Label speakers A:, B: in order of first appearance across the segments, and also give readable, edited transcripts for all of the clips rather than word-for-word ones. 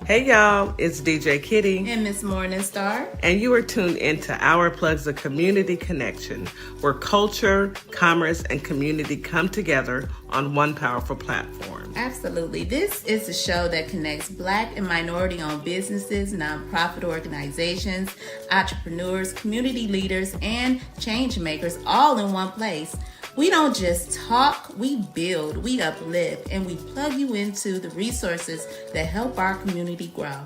A: Hey y'all, it's DJ Kitty.
B: And Miss Morningstar.
A: And you are tuned into Our Plugs, a community connection, where culture, commerce, and community come together on one powerful platform.
B: Absolutely. This is a show that connects Black and minority-owned businesses, nonprofit organizations, entrepreneurs, community leaders, and change makers all in one place. We don't just talk, we build, we uplift, and we plug you into the resources that help our community grow.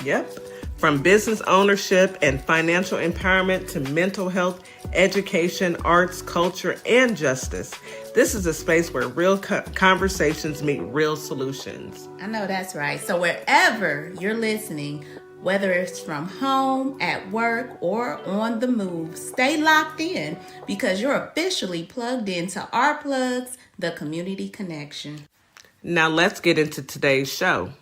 A: Yep. From business ownership and financial empowerment to mental health, education, arts, culture, and justice. This is a space where real conversations meet real solutions.
B: I know that's right. So wherever you're listening, whether it's from home, at work, or on the move, stay locked in because you're officially plugged into Our Plugs, the community connection.
A: Now let's get into today's show.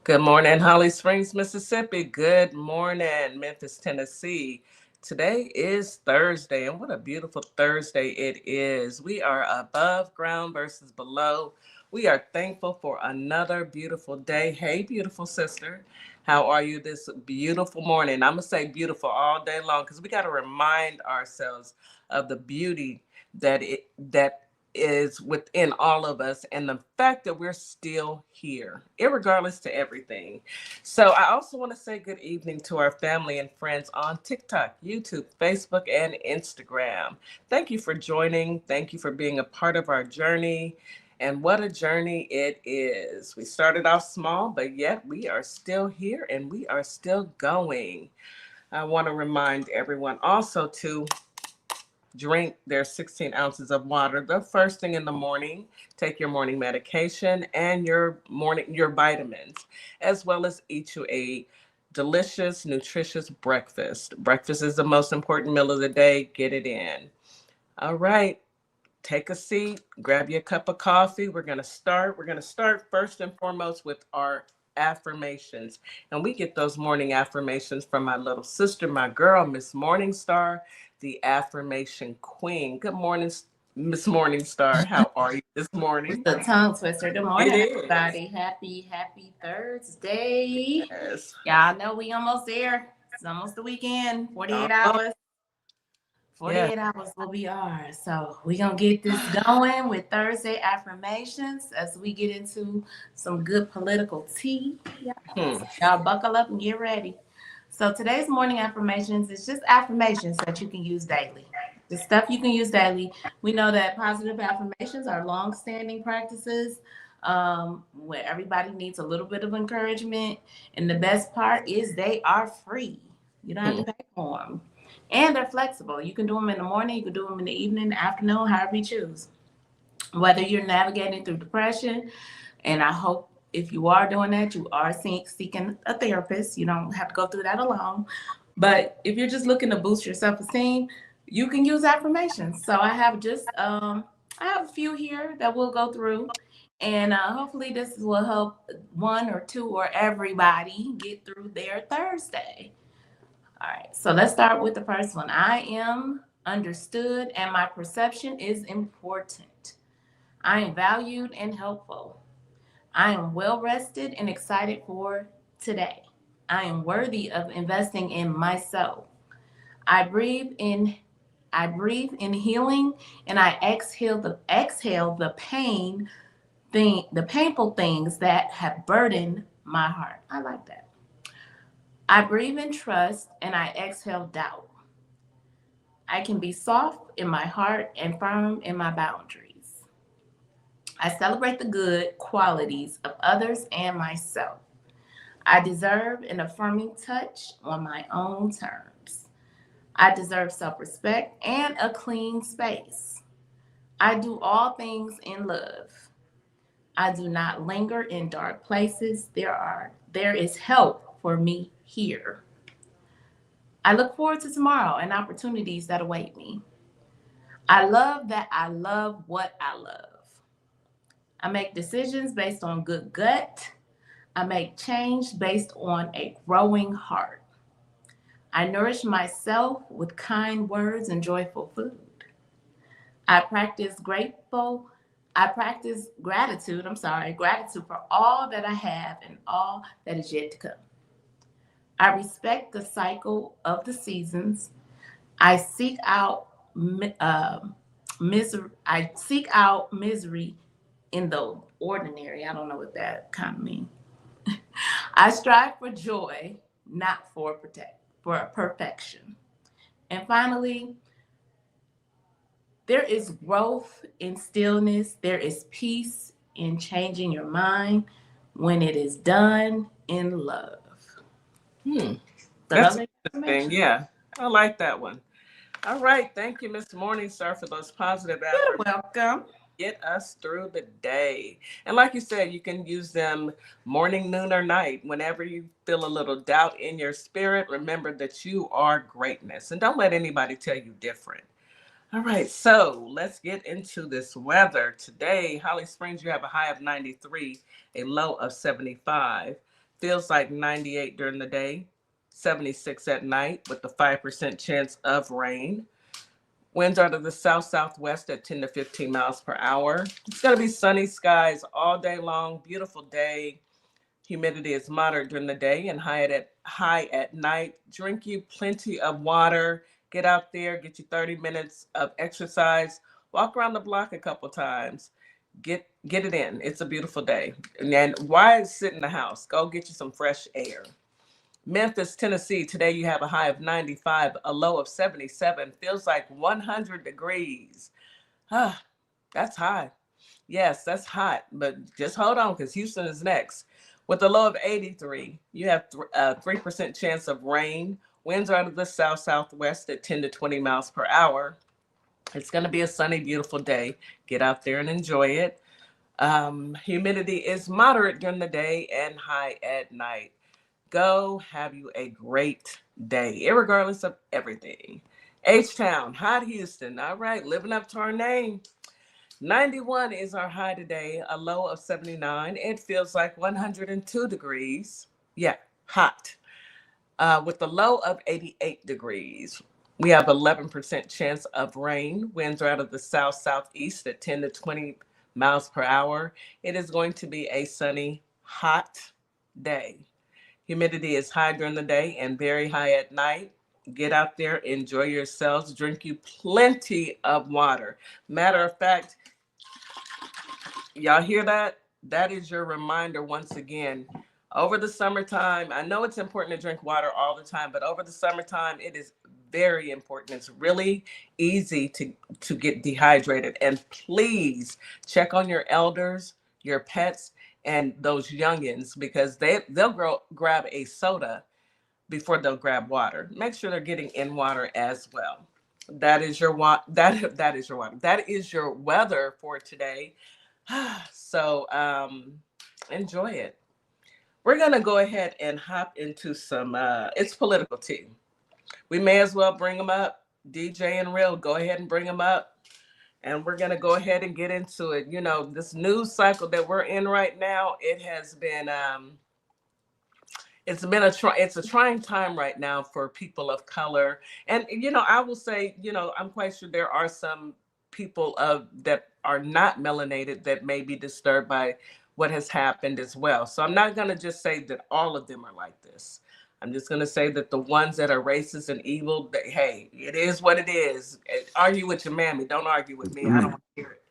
A: Good morning, Holly Springs, Mississippi. Good morning, Memphis, Tennessee. Today is Thursday, and what a beautiful Thursday it is. We are above ground versus below. We are thankful for another beautiful day. Hey, beautiful sister. How are you this beautiful morning? I'm going to say beautiful all day long because we got to remind ourselves of the beauty that is within all of us and the fact that we're still here, irregardless to everything. So I also want to say good evening to our family and friends on TikTok, YouTube, Facebook, and Instagram. Thank you for joining. Thank you for being a part of our journey. And what a journey it is. We started off small, but yet we are still here and we are still going. I want to remind everyone also to drink their 16 ounces of water the first thing in the morning. Take your morning medication and your vitamins, as well as eat you a delicious, nutritious breakfast. Breakfast is the most important meal of the day. Get it in. All right. Take a seat, grab you a cup of coffee. We're going to start first and foremost with our affirmations. And we get those morning affirmations from my little sister, my girl, Miss Morningstar, the affirmation queen. Good morning, Miss Morningstar. How are you this morning?
B: The tongue twister. Good morning, everybody. Happy Thursday.
A: Yes.
B: Y'all know we almost there. It's almost the weekend. 48 hours. 48 hours will be ours. So we're going to get this going with Thursday affirmations as we get into some good political tea. Y'all buckle up and get ready. So today's morning affirmations is just affirmations that you can use daily. The stuff you can use daily. We know that positive affirmations are long-standing practices where everybody needs a little bit of encouragement. And the best part is they are free. You don't have to pay for them. And they're flexible. You can do them in the morning, you can do them in the evening, the afternoon, however you choose. Whether you're navigating through depression, and I hope if you are doing that, you are seeking a therapist. You don't have to go through that alone. But if you're just looking to boost your self-esteem, you can use affirmations. So I have a few here that we'll go through. And hopefully this will help one or two or everybody get through their Thursday. All right, so let's start with the first one. I am understood and my perception is important. I am valued and helpful. I am well rested and excited for today. I am worthy of investing in myself. I breathe in healing and I exhale the painful things that have burdened my heart. I like that. I breathe in trust and I exhale doubt. I can be soft in my heart and firm in my boundaries. I celebrate the good qualities of others and myself. I deserve an affirming touch on my own terms. I deserve self-respect and a clean space. I do all things in love. I do not linger in dark places. There is help for me here. I look forward to tomorrow and opportunities that await me. I love that I love what I love. I make decisions based on good gut. I make change based on a growing heart. I nourish myself with kind words and joyful food. I practice grateful I practice gratitude. I'm sorry, gratitude for all that I have and all that is yet to come. I respect the cycle of the seasons. I seek out misery. I seek out misery in the ordinary. I don't know what that kind of means. I strive for joy, not for perfection. And finally, there is growth in stillness. There is peace in changing your mind when it is done in love.
A: Hmm.
B: So
A: That's
B: those are
A: interesting.
B: information.
A: Yeah, I like that one. All right. Thank you, Miss Morningstar, for those positive
B: You're
A: affirmations.
B: welcome.
A: Get us through the day. And like you said, you can use them morning, noon, or night. Whenever you feel a little doubt in your spirit, remember that you are greatness. And don't let anybody tell you different. All right, so let's get into this weather. Today, Holly Springs, you have a high of 93, a low of 75. Feels like 98 during the day, 76 at night with the 5% chance of rain. Winds are to the south southwest at 10 to 15 miles per hour. It's going to be sunny skies all day long. Beautiful day. Humidity is moderate during the day and high at night. Drink you plenty of water. Get out there, get you 30 minutes of exercise. Walk around the block a couple times. Get it in. It's a beautiful day. And then why sit in the house? Go get you some fresh air. Memphis, Tennessee, today you have a high of 95, a low of 77. Feels like 100 degrees. Ah, that's high. Yes, that's hot, but just hold on because Houston is next. With a low of 83, you have a 3% chance of rain. Winds are out of the south southwest at 10 to 20 miles per hour. It's going to be a sunny, beautiful day. Get out there and enjoy it. Humidity is moderate during the day and high at night. Go have you a great day, regardless of everything. H Town, hot Houston. All right, living up to our name. 91 is our high today, a low of 79. It feels like 102 degrees. Yeah, hot. With the low of 88 degrees. We have 11% chance of rain. Winds are out of the south southeast at 10 to 20 miles per hour. It is going to be a sunny, hot day. Humidity is high during the day and very high at night. Get out there, enjoy yourselves, drink you plenty of water. Matter of fact, y'all hear that? That is your reminder once again. Over the summertime, I know it's important to drink water all the time, but over the summertime, it is very important. It's really easy to get dehydrated. And please check on your elders, your pets, and those youngins because they'll grab a soda before they'll grab water. Make sure they're getting in water as well. That is your that is your water. That is your weather for today. So enjoy it. We're gonna go ahead and hop into some it's political tea. We may as well bring them up. DJ and Real, go ahead and bring them up. And we're gonna go ahead and get into it. You know, this news cycle that we're in right now, it's a trying time right now for people of color. And I will say, I'm quite sure there are some people of that are not melanated that may be disturbed by what has happened as well. So I'm not going to just say that all of them are like this. I'm just going to say that the ones that are racist and evil, that, hey, it is what it is. Argue with your mammy. Don't argue with me. I don't want to hear it.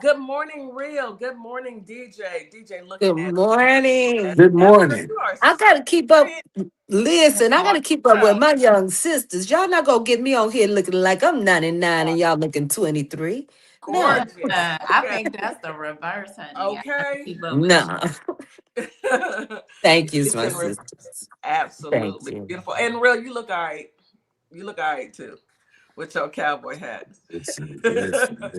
A: Good morning, Real. Good morning, DJ. DJ
C: Good
A: looking at
C: morning.
A: as
D: Good
A: ever.
D: morning.
A: You are
C: I gotta keep up.
A: serious.
C: Listen, I gotta keep up with
A: Well,
C: my young sisters. Y'all not gonna get me on here looking like I'm 99
A: oh,
C: and y'all looking 23. No,
A: gorgeous.
B: I
A: Okay.
B: think that's the reverse, honey. I have to
A: Okay.
B: keep up with you.
C: no. Thank you,
A: It's
C: my
A: in reverse.
C: sisters. Thank
A: Absolutely
C: you.
A: beautiful. And Real, you look all right. You look all right too with your cowboy hat.
D: Listen.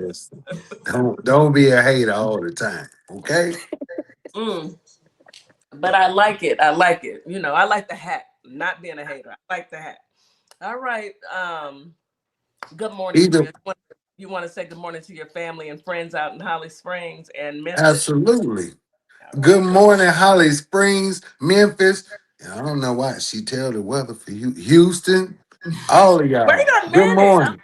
D: Don't be a hater all the time, okay?
A: Mm, but I like it. I like it. I like the hat. Not being a hater. I like the hat. All right. Good morning,
D: Either
A: Real. You want to say good morning to your family and friends out in Holly Springs and Memphis?
D: absolutely.
A: All
D: Good
A: right.
D: morning, Holly Springs, Memphis. And I don't know why she tell the weather for you, Houston, all of
A: Wait
D: y'all.
A: a
D: Good
A: minute.
D: morning.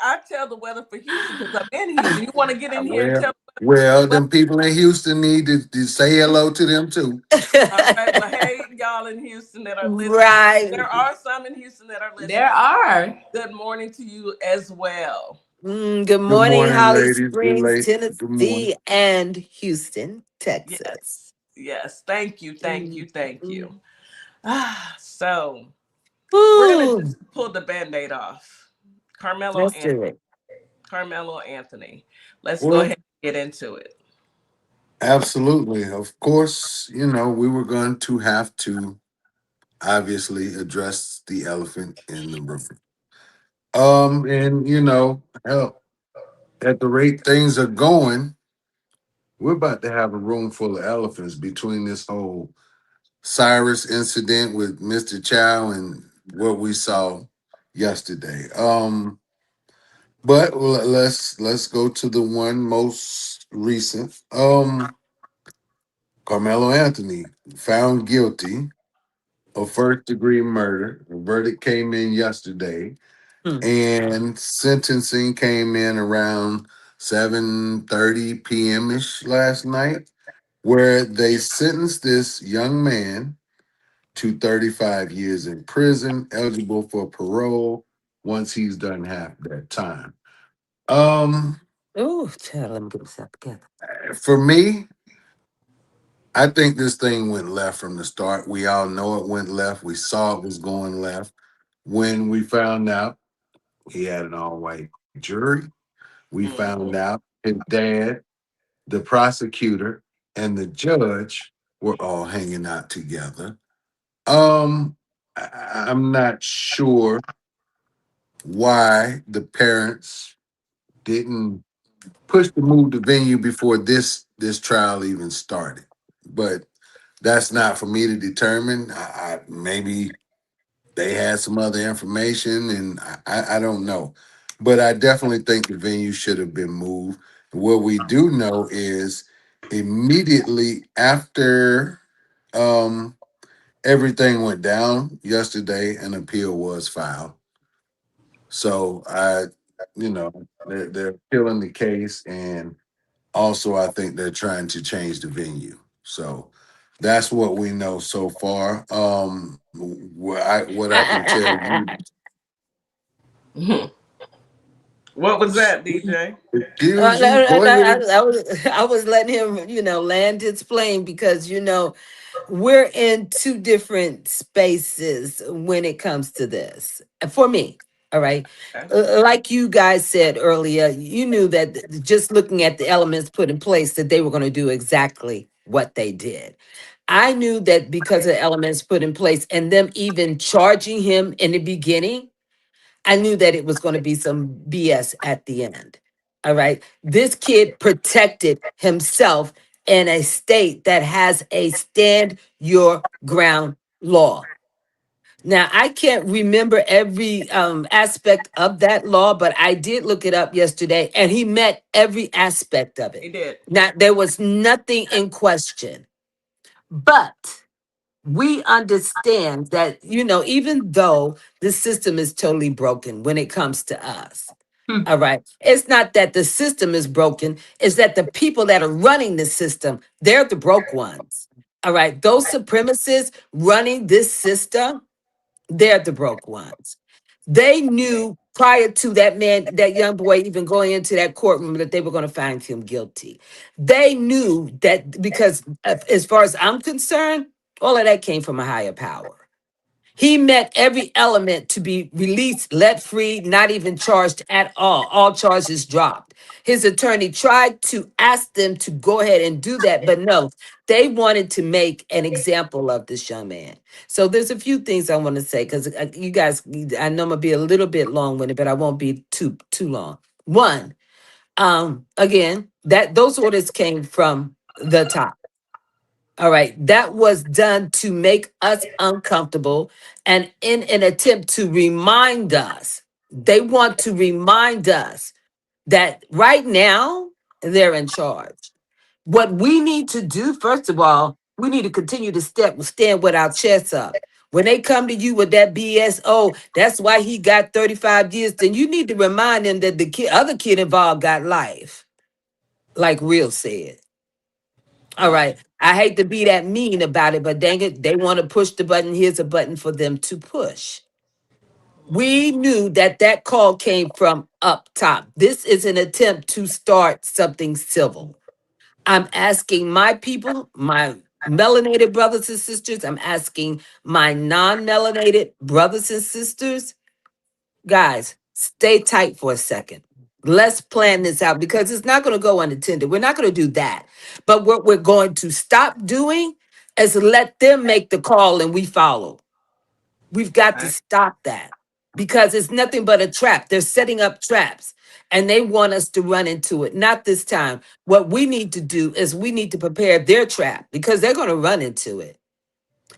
A: I tell the weather for Houston because I'm in Houston. You want to get in here and
D: Well,
A: tell
D: well,
A: the
D: them people in Houston need to say hello to them too.
A: all right. Well, hey, y'all in Houston that are listening.
C: Right.
A: There are some in Houston that are
B: There
A: listening.
B: are.
A: Good morning to you as well.
C: Good
D: Good
C: morning,
D: morning,
C: Holly
D: ladies. Good
C: Springs,
D: late. Good morning.
C: Tennessee, and Houston,
A: Yes.
C: Texas.
A: Yes. Thank you. Thank you. Thank
C: Mm.
A: you. So we're gonna
C: Ooh,
A: just pull the band-aid off. Carmelo
C: let's
A: and
C: do it.
A: Carmelo Anthony. Let's go ahead
D: Well,
A: and get into it.
D: absolutely. Of course, we were going to have to obviously address the elephant in the room. And hell, at the rate things are going, we're about to have a room full of elephants between this whole Cyrus incident with Mr. Chow and what we saw yesterday. But let's go to the one most recent. Carmelo Anthony found guilty of first degree murder. The verdict came in yesterday,
C: Hmm.
D: and sentencing came in around 7:30 p.m. ish last night, where they sentenced this young man to 35 years in prison, eligible for parole once he's done half that time. Um,
C: Ooh, child, let me get myself together.
D: for me, I think this thing went left from the start. We all know it went left. We saw it was going left when we found out he had an all-white jury. We found
A: Mhm.
D: out his dad, the prosecutor, and the judge were all hanging out together. I'm not sure why the parents didn't push to move the venue before this trial even started. But that's not for me to determine. Maybe they had some other information, and I don't know. But I definitely think the venue should have been moved. What we do know is immediately after um, everything went down yesterday, an appeal was filed. So they're appealing the case, and also I think they're trying to change the venue. So that's what we know so far. What I can tell you,
A: Mhm. What was that, DJ?
D: excuse you, go ahead.
C: I was letting him, land his plane because, we're in two different spaces when it comes to this. For me, all right.
A: Okay.
C: Like you guys said earlier, you knew that just looking at the elements put in place that they were going to do exactly what they did. I knew that because of the elements put in place and them even charging him in the beginning, I knew that it was going to be some BS at the end. All right. This kid protected himself in a state that has a stand your ground law. Now, I can't remember every aspect of that law, but I did look it up yesterday and he met every aspect of
A: He
C: it.
A: did.
C: Now, there was nothing in question. But we understand that, even though the system is totally broken when it comes to us,
B: Hmm.
C: all right, it's not that the system is broken, it's that the people that are running the system, they're the broke ones. All right, those supremacists running this system, they're the broke ones. They knew prior to that man, that young boy even going into that courtroom that they were going to find him guilty. They knew that because, as far as I'm concerned, all of that came from a higher power. He met every element to be released, let free, not even charged at all charges dropped. His attorney tried to ask them to go ahead and do that, but no, they wanted to make an example of this young man. So there's a few things I want to say because you guys, I know I'm gonna be a little bit long-winded, but I won't be too long. One, again, that those orders came from the top. All right, that was done to make us uncomfortable and in an attempt to remind us, they want to remind us that right now they're in charge. What we need to do, first of all, we need to continue to stand with our chests up. When they come to you with that BS, oh, that's why he got 35 years, then you need to remind them that the other kid involved got life, like Real said. All right. I hate to be that mean about it, but dang it, they want to push the button. Here's a button for them to push. We knew that that call came from up top. This is an attempt to start something civil. I'm asking my people, my melanated brothers and sisters, I'm asking my non-melanated brothers and sisters, guys, stay tight for a second. Let's plan this out because it's not going to go unattended. We're not going to do that. But what we're going to stop doing is let them make the call and we follow. We've got to stop that because it's nothing but a trap. They're setting up traps and they want us to run into it. Not this time. What we need to do is we need to prepare their trap because they're going to run into it.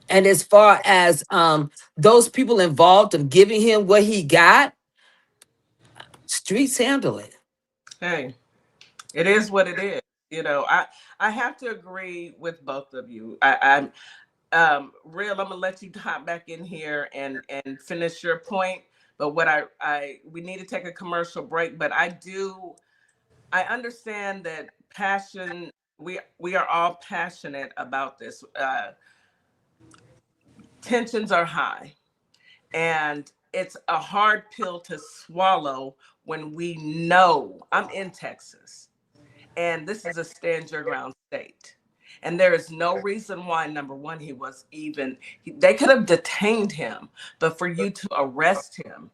C: And as far as those people involved of giving him what he got, streets handle it.
A: Hey, it is what it is. You know, I have to agree with both of you. I'm Real, I'm gonna let you hop back in here and finish your point. But what we need to take a commercial break. But I understand that passion. We are all passionate about this. Tensions are high, and it's a hard pill to swallow when we know I'm in Texas, and this is a stand your ground state. And there is no reason why, number one, they could have detained him, but for you to arrest him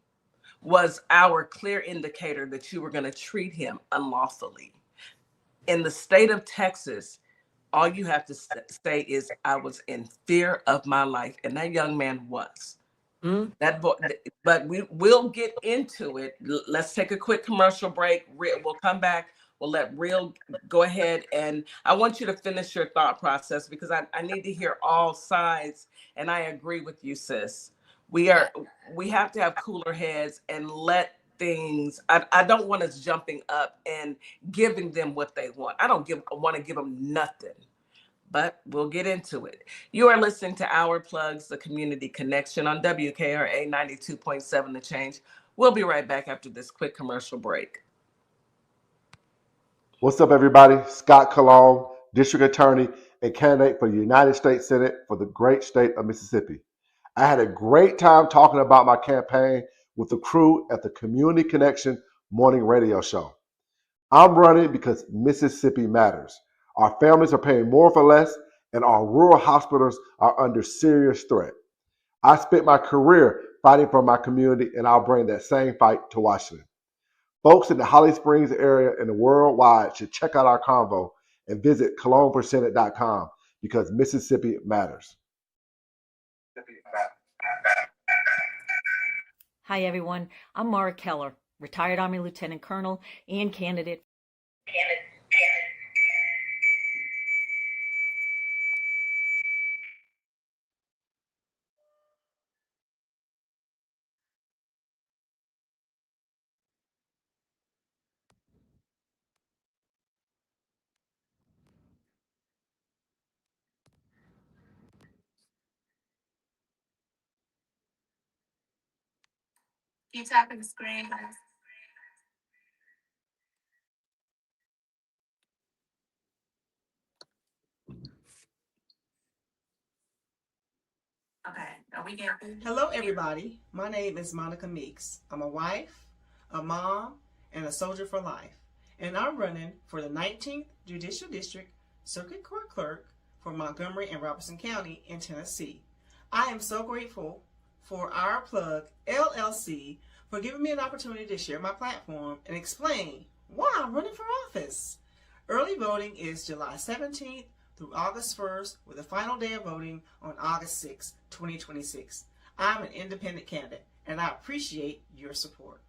A: was our clear indicator that you were going to treat him unlawfully. In the state of Texas, all you have to say is, I was in fear of my life. And that young man was. That boy, but we'll get into it. Let's take a quick commercial break. We'll come back. We'll let Real go ahead, and I want you to finish your thought process because I need to hear all sides, and I agree with you, sis. We have to have cooler heads and let things. I don't want us jumping up and giving them what they want. I don't want to give them nothing. But we'll get into it. You are listening to Our Plugs, the community connection on WKRA 92.7 The Change. We'll be right back after this quick commercial break.
E: What's up, everybody? Scott Cologne, District Attorney and candidate for the United States Senate for the great state of Mississippi. I had a great time talking about my campaign with the crew at the Community Connection morning radio show. I'm running because Mississippi matters. Our families are paying more for less, and our rural hospitals are under serious threat. I spent my career fighting for my community, and I'll bring that same fight to Washington. Folks in the Holly Springs area and the worldwide should check out our convo and visit cologneforsenate.com because Mississippi matters.
F: Hi, everyone. I'm Mara Keller, retired Army Lieutenant Colonel and candidate.
B: Keep tapping the screen, guys. Okay, are we getting?
G: Hello, everybody. My name is Monica Meeks. I'm a wife, a mom, and a soldier for life. And I'm running for the 19th Judicial District Circuit Court Clerk for Montgomery and Robertson County in Tennessee. I am so grateful for Our Plug LLC for giving me an opportunity to share my platform and explain why I'm running for office. Early voting is July 17th through August 1st, with the final day of voting on August 6, 2026. I'm an independent candidate, and I appreciate your support.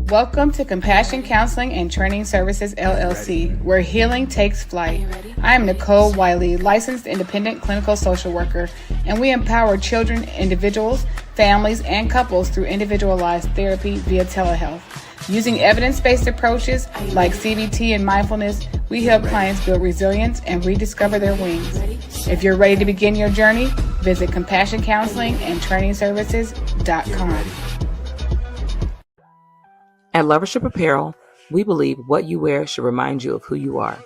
H: Welcome to Compassion Counseling and Training Services, LLC, where healing takes flight. I am Nicole Wiley, licensed independent clinical social worker, and we empower children, individuals, families, and couples through individualized therapy via telehealth. Using evidence-based approaches like CBT and mindfulness, we help clients build resilience and rediscover their wings. If you're ready to begin your journey, visit CompassionCounselingAndTrainingServices.com.
I: At Lovership Apparel, we believe what you wear should remind you of who you are.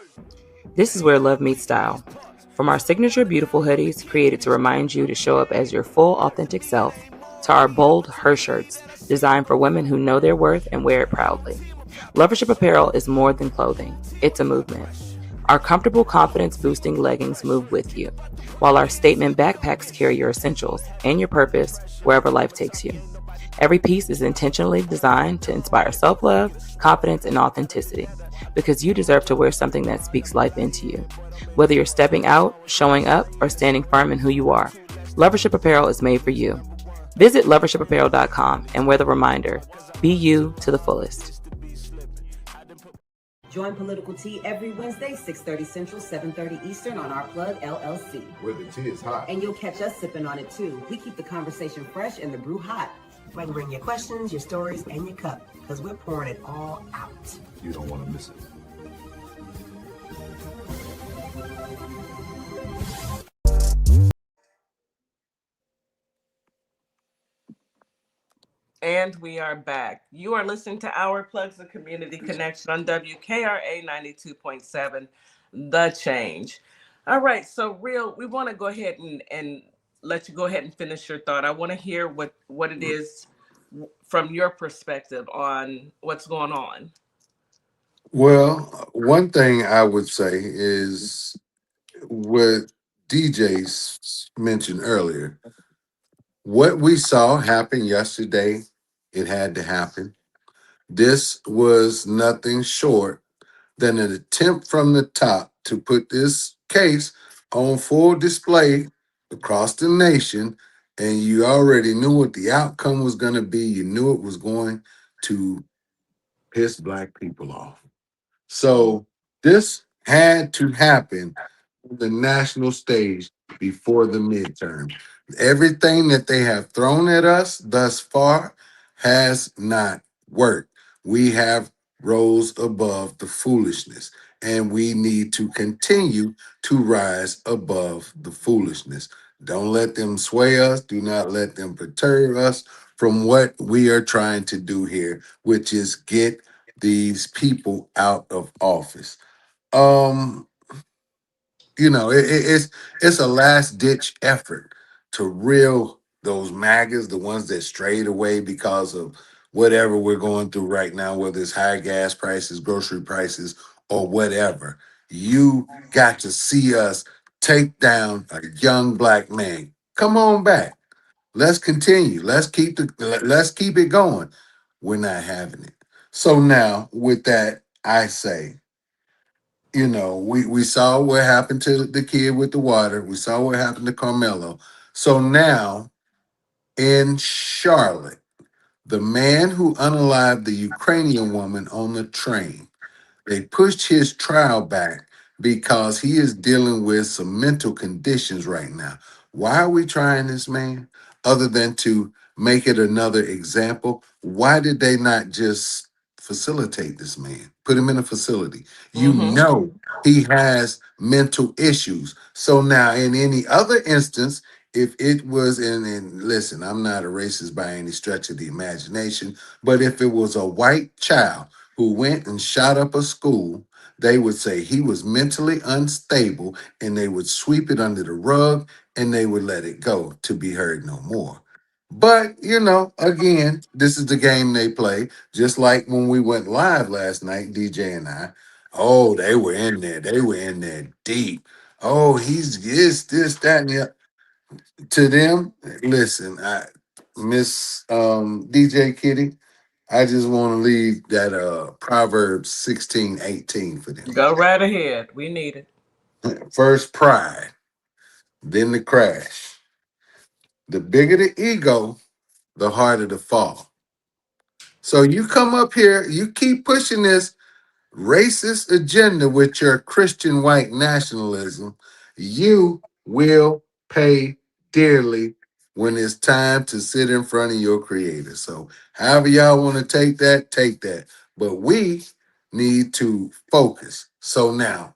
I: This is where love meets style. From our signature beautiful hoodies created to remind you to show up as your full authentic self, to our bold her shirts designed for women who know their worth and wear it proudly. Lovership Apparel is more than clothing, it's a movement. Our comfortable confidence-boosting leggings move with you, while our statement backpacks carry your essentials and your purpose wherever life takes you. Every piece is intentionally designed to inspire self-love, confidence, and authenticity, because you deserve to wear something that speaks life into you. Whether you're stepping out, showing up, or standing firm in who you are, Lovership Apparel is made for you. Visit lovershipapparel.com and wear the reminder, be you to the fullest.
J: Join Political Tea every Wednesday, 6:30 Central, 7:30 Eastern on Our Plug LLC.
E: Where the tea is hot.
J: And you'll catch us sipping on it too. We keep the conversation fresh and the brew hot. You can bring your questions, your stories, and your cup, because we're pouring it all out.
E: You don't want to miss it.
A: And we are back. You are listening to Our Plugs, the Community Connection on WKRA 92.7, The Change. All right, so Real, we want to go ahead and let you go ahead and finish your thought. I want to hear what it is from your perspective on what's going on.
D: Well, one thing I would say is what DJ's mentioned earlier. What we saw happen yesterday, it had to happen. This was nothing short than an attempt from the top to put this case on full display across the nation, and you already knew what the outcome was going to be. You knew it was going to piss black people off. So this had to happen on the national stage before the midterm. Everything that they have thrown at us thus far has not worked. We have rose above the foolishness, and we need to continue to rise above the foolishness. Don't let them sway us. Do not let them perturb us from what we are trying to do here, which is get these people out of office. Um, it's a last ditch effort to reel those maggots, the ones that strayed away because of whatever we're going through right now, whether it's high gas prices, grocery prices, or whatever. You got to see us take down a young black man. Come on back. Let's continue. Let's keep it going. We're not having it. So now, with that, I say, we saw what happened to the kid with the water. We saw what happened to Carmelo. So now, in Charlotte, the man who unalived the Ukrainian woman on the train, they pushed his trial back because he is dealing with some mental conditions right now. Why are we trying this, man? Other than to make it another example, why did they not just facilitate this man? Put him in a facility. You know he has mental issues. So now, in any other instance, if it was listen, I'm not a racist by any stretch of the imagination, but if it was a white child who went and shot up a school, they would say he was mentally unstable, and they would sweep it under the rug and they would let it go to be heard no more. But, again, this is the game they play. Just like when we went live last night, DJ and I, oh, they were in there. They were in there deep. Oh, he's this, that, and the other. To them, listen, Miss DJ Kitty, I just want to leave that Proverbs 16:18 for them.
A: Go right ahead. We need it.
D: First pride, then the crash. The bigger the ego, the harder the fall. So you come up here, you keep pushing this racist agenda with your Christian white nationalism, you will pay dearly when it's time to sit in front of your creator. So however y'all want to take that, take that. But we need to focus. So now,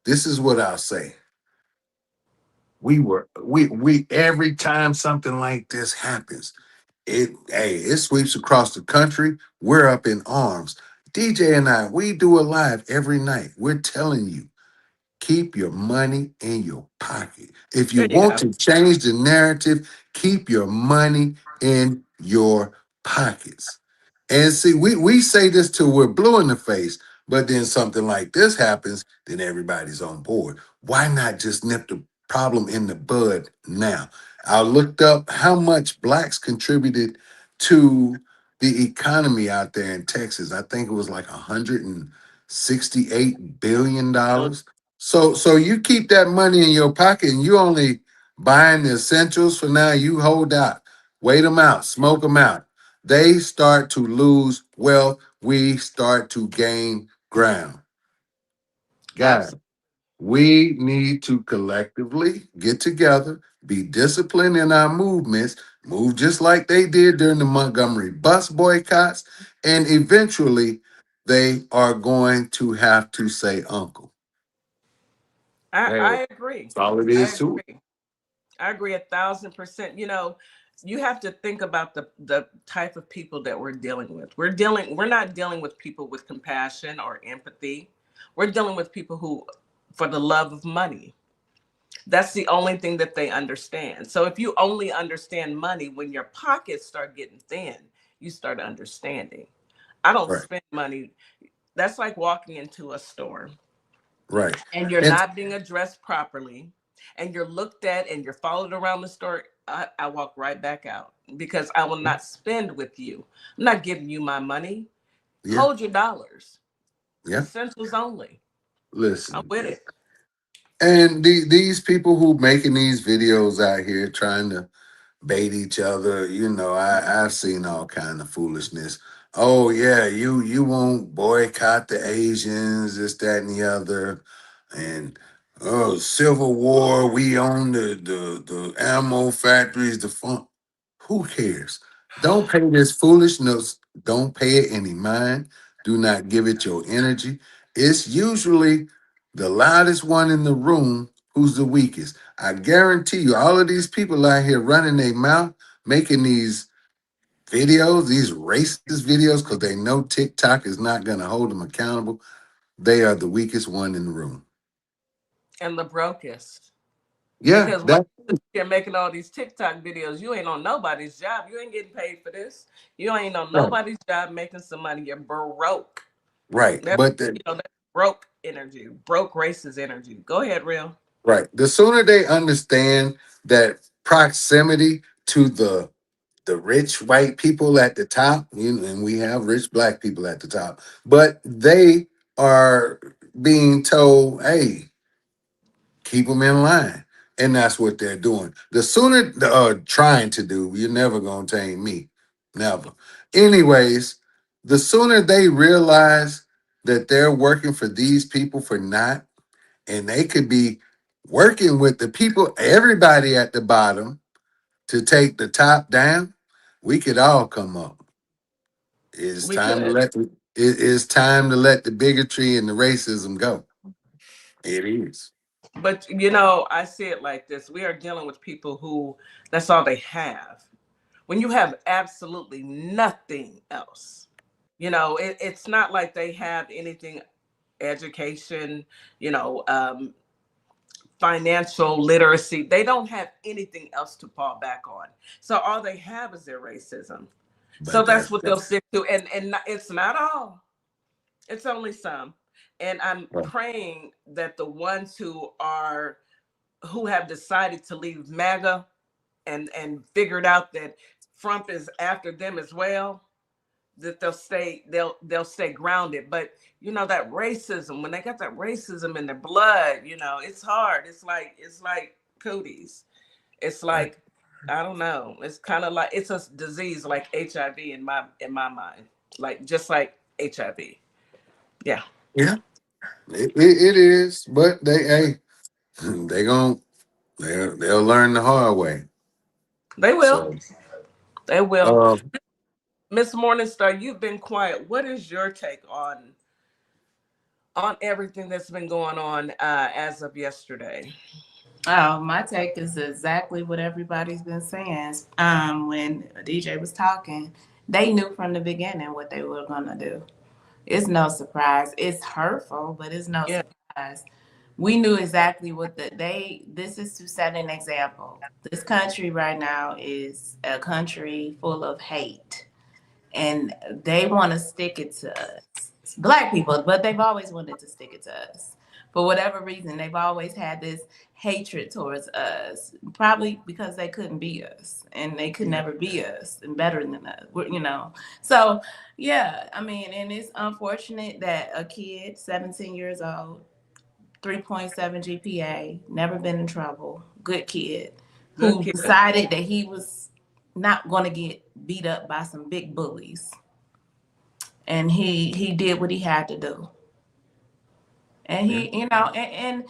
D: this is what I'll say. We every time something like this happens, it sweeps across the country. We're up in arms. DJ and I, we do a live every night. We're telling you, keep your money in your pocket. If you
A: There you
D: want
A: go.
D: to change the narrative, keep your money in your pockets. And see, we say this till we're blue in the face, but then something like this happens, then everybody's on board. Why not just nip the problem in the bud now? I looked up how much blacks contributed to the economy out there in Texas. I think it was like $168 billion. So you keep that money in your pocket and you only buying the essentials for now. You hold out, wait them out, smoke them out. They start to lose wealth. We start to gain ground. Guys,
A: Absolutely.
D: we need to collectively get together, be disciplined in our movements, move just like they did during the Montgomery bus boycotts, and eventually they are going to have to say uncle. That's
A: I agree.
D: all it
A: I
D: is to it.
A: agree. I agree 1,000%. You know, you have to think about the type of people that we're dealing with. We're not dealing with people with compassion or empathy. We're dealing with people who, for the love of money, that's the only thing that they understand. So if you only understand money when your pockets start getting thin, you start understanding. I don't
D: Right,
A: spend money. That's like walking into a store
D: right.
A: and you're
D: And
A: not being addressed properly and you're looked at and you're followed around the store. I walk right back out because I will not spend with you. I'm not giving you my money.
D: yeah,
A: Hold your dollars.
D: yeah.
A: Essentials only. I'm
D: Listen.
A: with it.
D: And these people who making these videos out here trying to bait each other, I've seen all kind of foolishness. Oh yeah, you won't boycott the Asians, this, that, and the other, and oh, Civil War, we own the ammo factories, the fun. Who cares? Don't pay this foolishness. Don't pay it any mind. Do not give it your energy. It's usually the loudest one in the room who's the weakest. I guarantee you, all of these people out here running their mouth, making these videos, these racist videos, because they know TikTok is not going to hold them accountable. They are the weakest one in the room.
A: And the brokest.
D: Yeah,
A: Because what
D: that
A: you're making all these TikTok videos, you ain't on nobody's job. You ain't getting paid for this. You ain't on
D: right,
A: nobody's job making some money. You're broke.
D: right.
A: That's
D: But
A: that's broke energy, broke racist energy. Go ahead, real.
D: right. The sooner they understand that proximity to the rich white people at the top, and we have rich black people at the top, but they are being told, hey, keep them in line. And that's what they're doing. The sooner trying to do, you're never gonna tame me. Never. Anyways, the sooner they realize that they're working for these people for not, and they could be working with the people, everybody at the bottom to take the top down, we could all come up. It's
A: We
D: time to
A: could.
D: it is time to let the bigotry and the racism go. It is.
A: But I see it like this. We are dealing with people who that's all they have. When you have absolutely nothing else, it's not like they have anything, education, you know, um, financial literacy. They don't have anything else to fall back on. So all they have is their racism. So
D: But
A: that's
D: that's
A: what they'll stick to. And it's not all. It's only some. And I'm praying that the ones who have decided to leave MAGA and figured out that Trump is after them as well, that they'll stay grounded. But that racism, when they got that racism in their blood, it's hard. It's like cooties. It's
D: right.
A: like, I don't know. It's kind of like it's a disease like HIV in my mind. Like just like HIV. Yeah.
D: Yeah, it is. But they gon' they'll learn the hard way.
A: They will.
D: So
A: They will.
D: uh
A: Miss Morningstar, you've been quiet. What is your take on everything that's been going on as of yesterday?
B: Oh, my take is exactly what everybody's been saying. When DJ was talking, they knew from the beginning what they were gonna do. It's no surprise. It's hurtful, but it's no
A: Yeah,
B: surprise. We knew exactly what this is to set an example. This country right now is a country full of hate, and they want to stick it to us, Black people, but they've always wanted to stick it to us. For whatever reason, they've always had this hatred towards us, probably because they couldn't be us and they could
A: yeah.
B: never be us and better than us, you know. So, yeah, I mean, and it's unfortunate that a kid, 17 years old, 3.7 GPA, never been in trouble, good kid,
A: Good
B: who
A: kid.
B: decided that he was not going to get beat up by some big bullies, and he did what he had to do, and
A: Yeah.
B: he, you know, and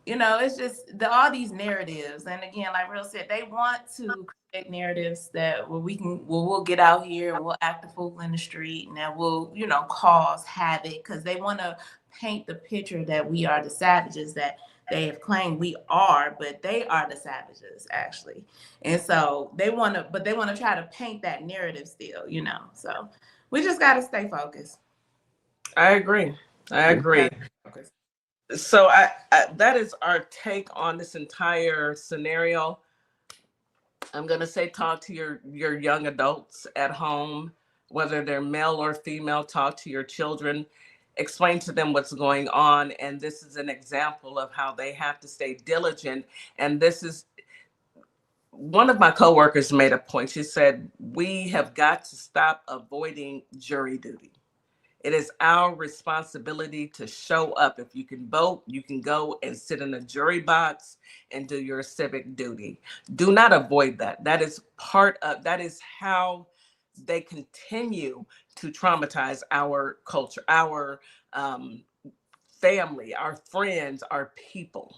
B: you know, it's just all these narratives. And again, like Real said, they want to create narratives that where we'll get out here and we'll act a fool in the street and that will, you know, cause havoc because they want to paint the picture that we are the savages that they have claimed we are, but they are the savages actually. And so they want to try to paint that narrative still, you know. So we just got to stay focused.
A: I agree. I
E: Yeah.
A: agree.
B: Focused.
A: So that is our take on this entire scenario. I'm gonna say talk to your young adults at home, whether they're male or female. Talk to your children, explain to them what's going on, and this is an example of how they have to stay diligent. And this is one of my coworkers made a point. She said we have got to stop avoiding jury duty. It is our responsibility to show up. If you can vote, you can go and sit in a jury box and do your civic duty. Do not avoid that. That is how they continue to traumatize our culture, our family, our friends, our people.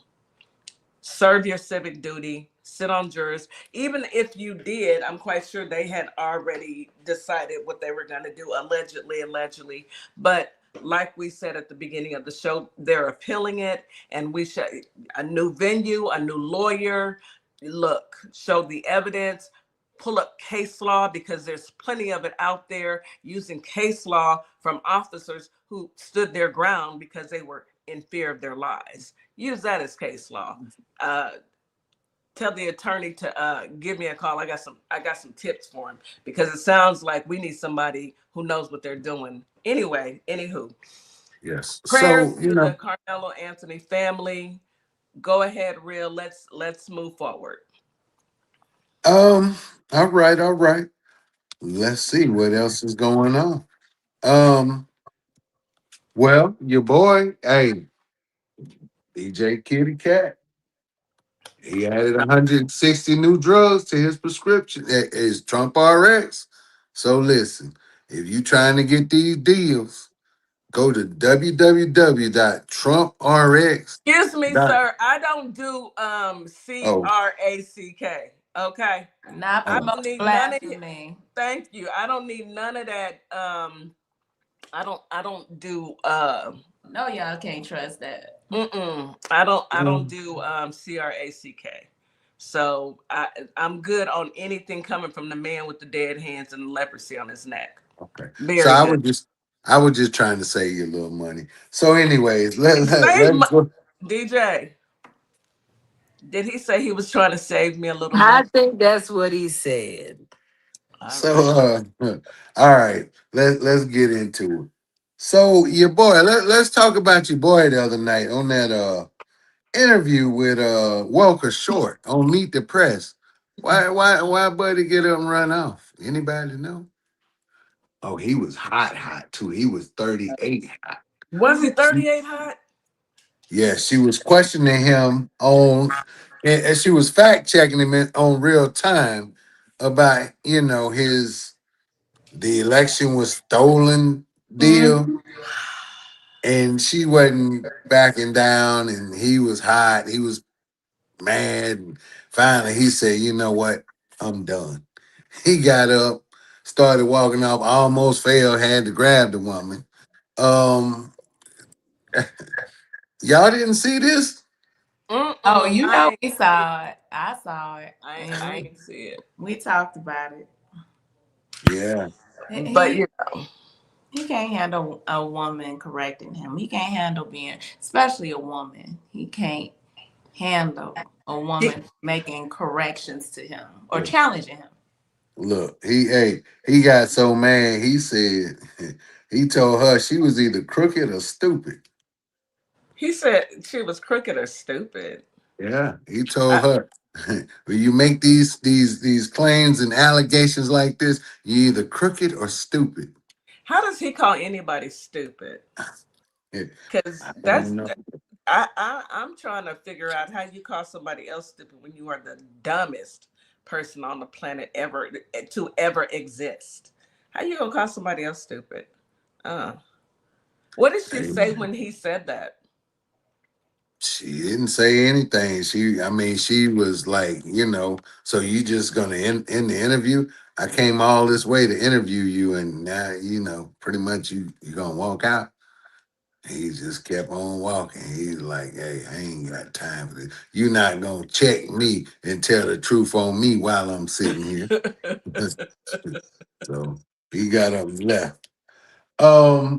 A: Serve your civic duty, sit on jurors. Even if you did, I'm quite sure they had already decided what they were going to do, allegedly. But like we said at the beginning of the show, they're appealing it, and we should a new venue, a new lawyer. Look, show the evidence, pull up case law because there's plenty of it out there using case law from officers who stood their ground because they were in fear of their lives. Use that as case law. uh, Tell the attorney to give me a call. I got some tips for him because it sounds like we need somebody who knows what they're doing. Anyway, anywho,
D: Yes.
A: prayers
D: So,
A: to the Carmelo Anthony family. Go ahead, Real. Let's move forward.
D: um, all right, all right. Let's see what else is going on. Um, well, your boy, hey, DJ Kitty Cat, he added 160 new drugs to his prescription, his Trump RX. So listen, if you trying to get these deals, go to www.trumprx.
A: Excuse me, sir. I don't do
D: Oh,
A: CRACK. Okay.
B: Not
A: I
D: oh,
A: don't
B: promote
A: need none of it.
B: blasphemy.
A: Thank you. I don't need none of that. I don't do
B: No, y'all can't trust that.
A: I don't do CRACK. So I'm good on anything coming from the man with the dead hands and the leprosy on his neck.
D: okay. So
A: Very good.
D: I was just trying to save you a little money. So, anyways,
A: Save
D: let's
A: my
D: go.
A: DJ. Did he say he was trying to save me a little
C: I
A: money?
C: think that's what he said.
A: All
D: So,
A: right.
D: all right, let's get into it. So, your boy, let's talk about your boy the other night on that interview with Walker Short on Meet the Press. Why buddy get up and run off? Anybody know? Oh, he was hot too. He was 38 hot.
A: Was he
D: She,
A: 38 hot?
D: yeah, she was questioning him on, and she was fact checking him on real time about his the election was stolen deal,
A: Mm-hmm.
D: and she wasn't backing down, and he was hot. He was mad. And finally, he said, "You know what? I'm done." He got up, started walking off, almost fell, had to grab the woman. Um, y'all didn't see this?
B: Oh, you know
A: I
B: we saw it. I saw it, and
A: I ain't see it.
B: we talked about it.
D: Yeah.
A: But
B: He he can't handle a woman correcting him. He can't handle being, especially a woman. He can't handle a
A: he,
B: woman making corrections to him or
D: Look,
B: challenging him.
D: look, he got so mad. He said he told her she was either crooked or stupid.
A: he said she was crooked or stupid.
D: Yeah, he told her when you make these claims and allegations like this, you either crooked or stupid.
A: How does he call anybody stupid?
D: Yeah,
A: Because
D: I
A: that's
D: don't know.
A: I'm trying to figure out how you call somebody else stupid when you are the dumbest person on the planet ever to ever exist. How you gonna call somebody else stupid? Uh, what did she
D: Hey,
A: say when he said that?
D: she didn't say anything. I mean, she was like, so you just gonna end the interview? I came all this way to interview you, and now, pretty much you gonna walk out. He just kept on walking. He's like, hey, I ain't got time for this. You're not gonna check me and tell the truth on me while I'm sitting here. So he got up and left.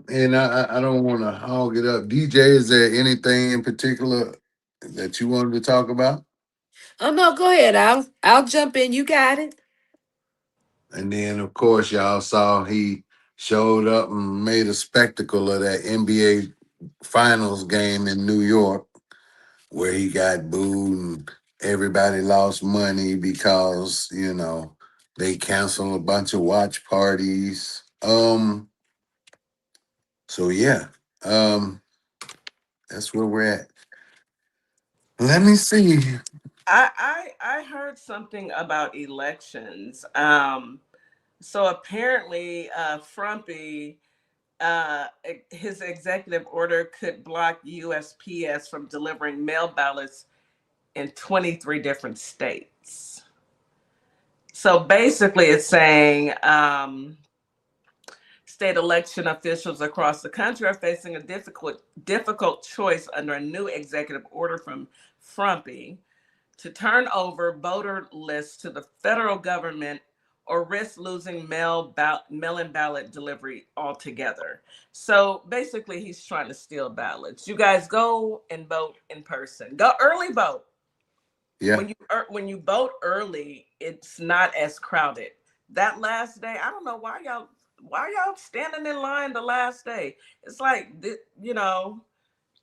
D: And I don't want to hog it up. DJ, is there anything in particular that you wanted to talk about?
C: Oh no, go ahead. I'll jump in. You got it.
D: And then, of course, y'all saw he showed up and made a spectacle of that NBA Finals game in New York, where he got booed and everybody lost money because they canceled a bunch of watch parties. So yeah, that's where we're at. Let me see.
A: I heard something about elections. So apparently, Frumpy, his executive order could block USPS from delivering mail ballots in 23 different states. So basically, it's saying state election officials across the country are facing a difficult choice under a new executive order from Frumpy to turn over voter lists to the federal government or risk losing mail-in ballot delivery altogether. So basically, he's trying to steal ballots. You guys go and vote in person. Go early vote.
D: Yeah,
A: When you vote early, it's not as crowded. That last day, I don't know why y'all standing in line the last day. It's like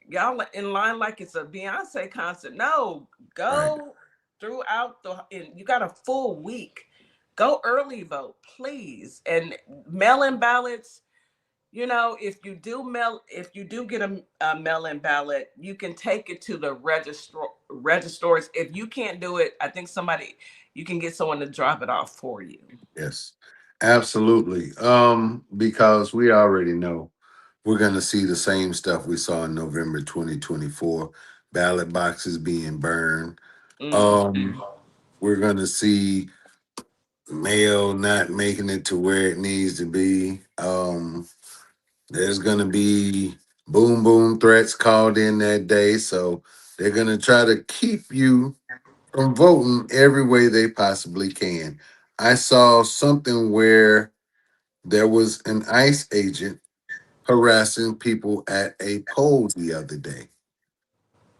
A: y'all in line like it's a Beyonce concert. No,
D: right.
A: go throughout you got a full week. Go early vote, please. And mail-in ballots, if you do get a mail-in ballot, you can take it to the registrars. If you can't do it, I think you can get someone to drop it off for you.
D: Yes, absolutely. Because we already know we're gonna see the same stuff we saw in November 2024, ballot boxes being burned.
A: Mm.
D: Um, we're gonna see mail not making it to where it needs to be. There's gonna be boom boom threats called in that day, so they're gonna try to keep you from voting every way they possibly can. I saw something where there was an ICE agent harassing people at a poll the other day.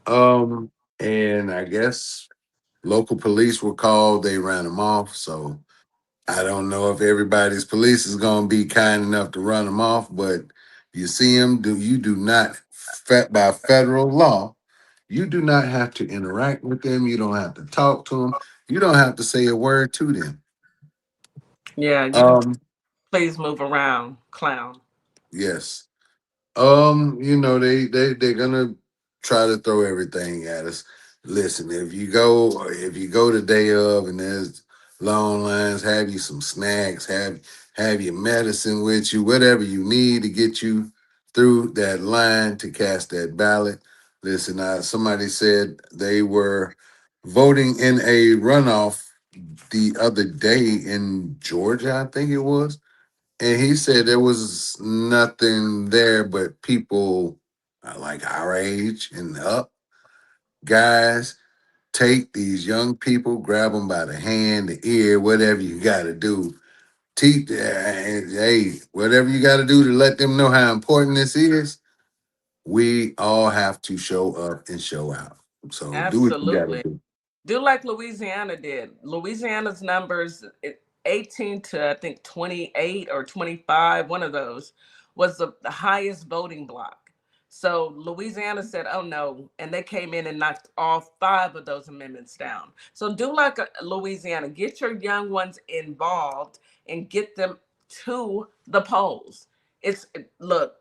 D: Um, and I guess local police were called, they ran them off. So I don't know if everybody's police is gonna be kind enough to run them off, but you see them, you do not by federal law, you do not have to interact with them, you don't have to talk to them, you don't have to say a word to them.
A: Yeah, you can
D: Um,
A: please move around, clown.
D: yes. They're gonna try to throw everything at us. Listen, if you go the day of and there's long lines, have you some snacks, have your medicine with you, whatever you need to get you through that line to cast that ballot. Listen, somebody said they were voting in a runoff the other day in Georgia, I think it was, and he said there was nothing there but people like our age and up. Guys, take these young people, grab them by the hand, the ear, whatever you got to do. Teach, hey, whatever you got to do to let them know how important this is. We all have to show up and show out. So do what you got to
A: Absolutely.
D: do.
A: Do like Louisiana did. Louisiana's numbers, 18 to I think 28 or 25, one of those, was the highest voting block. So Louisiana said, oh no, and they came in and knocked all 5 of those amendments down. So do like Louisiana, get your young ones involved and get them to the polls. Look,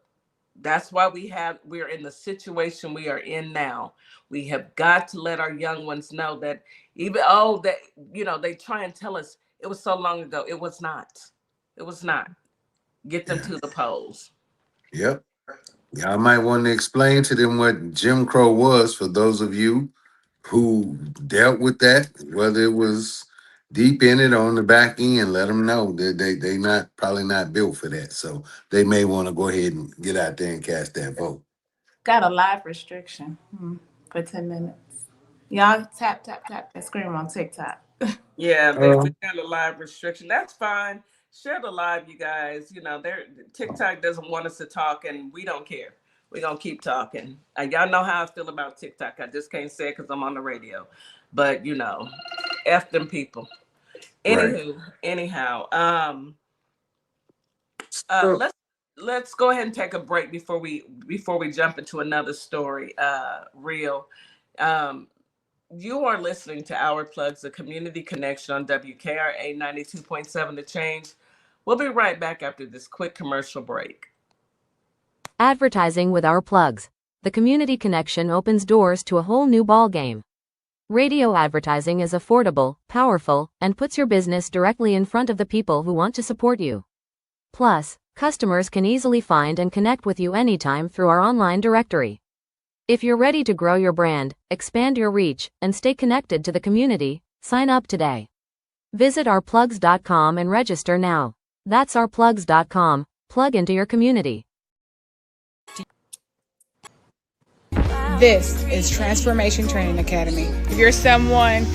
A: that's why we're in the situation we are in now. We have got to let our young ones know that even, that, they try and tell us it was so long ago. It was not. It was not. Get them
D: Yeah.
A: to the polls.
D: Yep. Y'all might want to explain to them what Jim Crow was for those of you who dealt with that, whether it was deep in it or on the back end. Let them know that they not probably not built for that. So they may want to go ahead and get out there and cast that vote.
B: Got a live restriction for 10 minutes. Y'all tap, tap, tap that screen on TikTok.
A: Yeah, we got a live restriction. That's fine. Share the live, you guys. TikTok doesn't want us to talk, and we don't care. We're going to keep talking. Y'all know how I feel about TikTok. I just can't say it because I'm on the radio. But, F them people.
D: Right.
A: Anyhow,
D: So,
A: let's go ahead and take a break before we jump into another story. Real. You are listening to Our Plugs, the community connection on WKRA 92.7 The Change. We'll be right back after this quick commercial break.
K: Advertising with Our Plugs. The community connection opens doors to a whole new ballgame. Radio advertising is affordable, powerful, and puts your business directly in front of the people who want to support you. Plus, customers can easily find and connect with you anytime through our online directory. If you're ready to grow your brand, expand your reach, and stay connected to the community, sign up today. Visit ourplugs.com and register now. That's ourplugs.com. Plug into your community.
H: This is Transformation Training Academy. If you're someone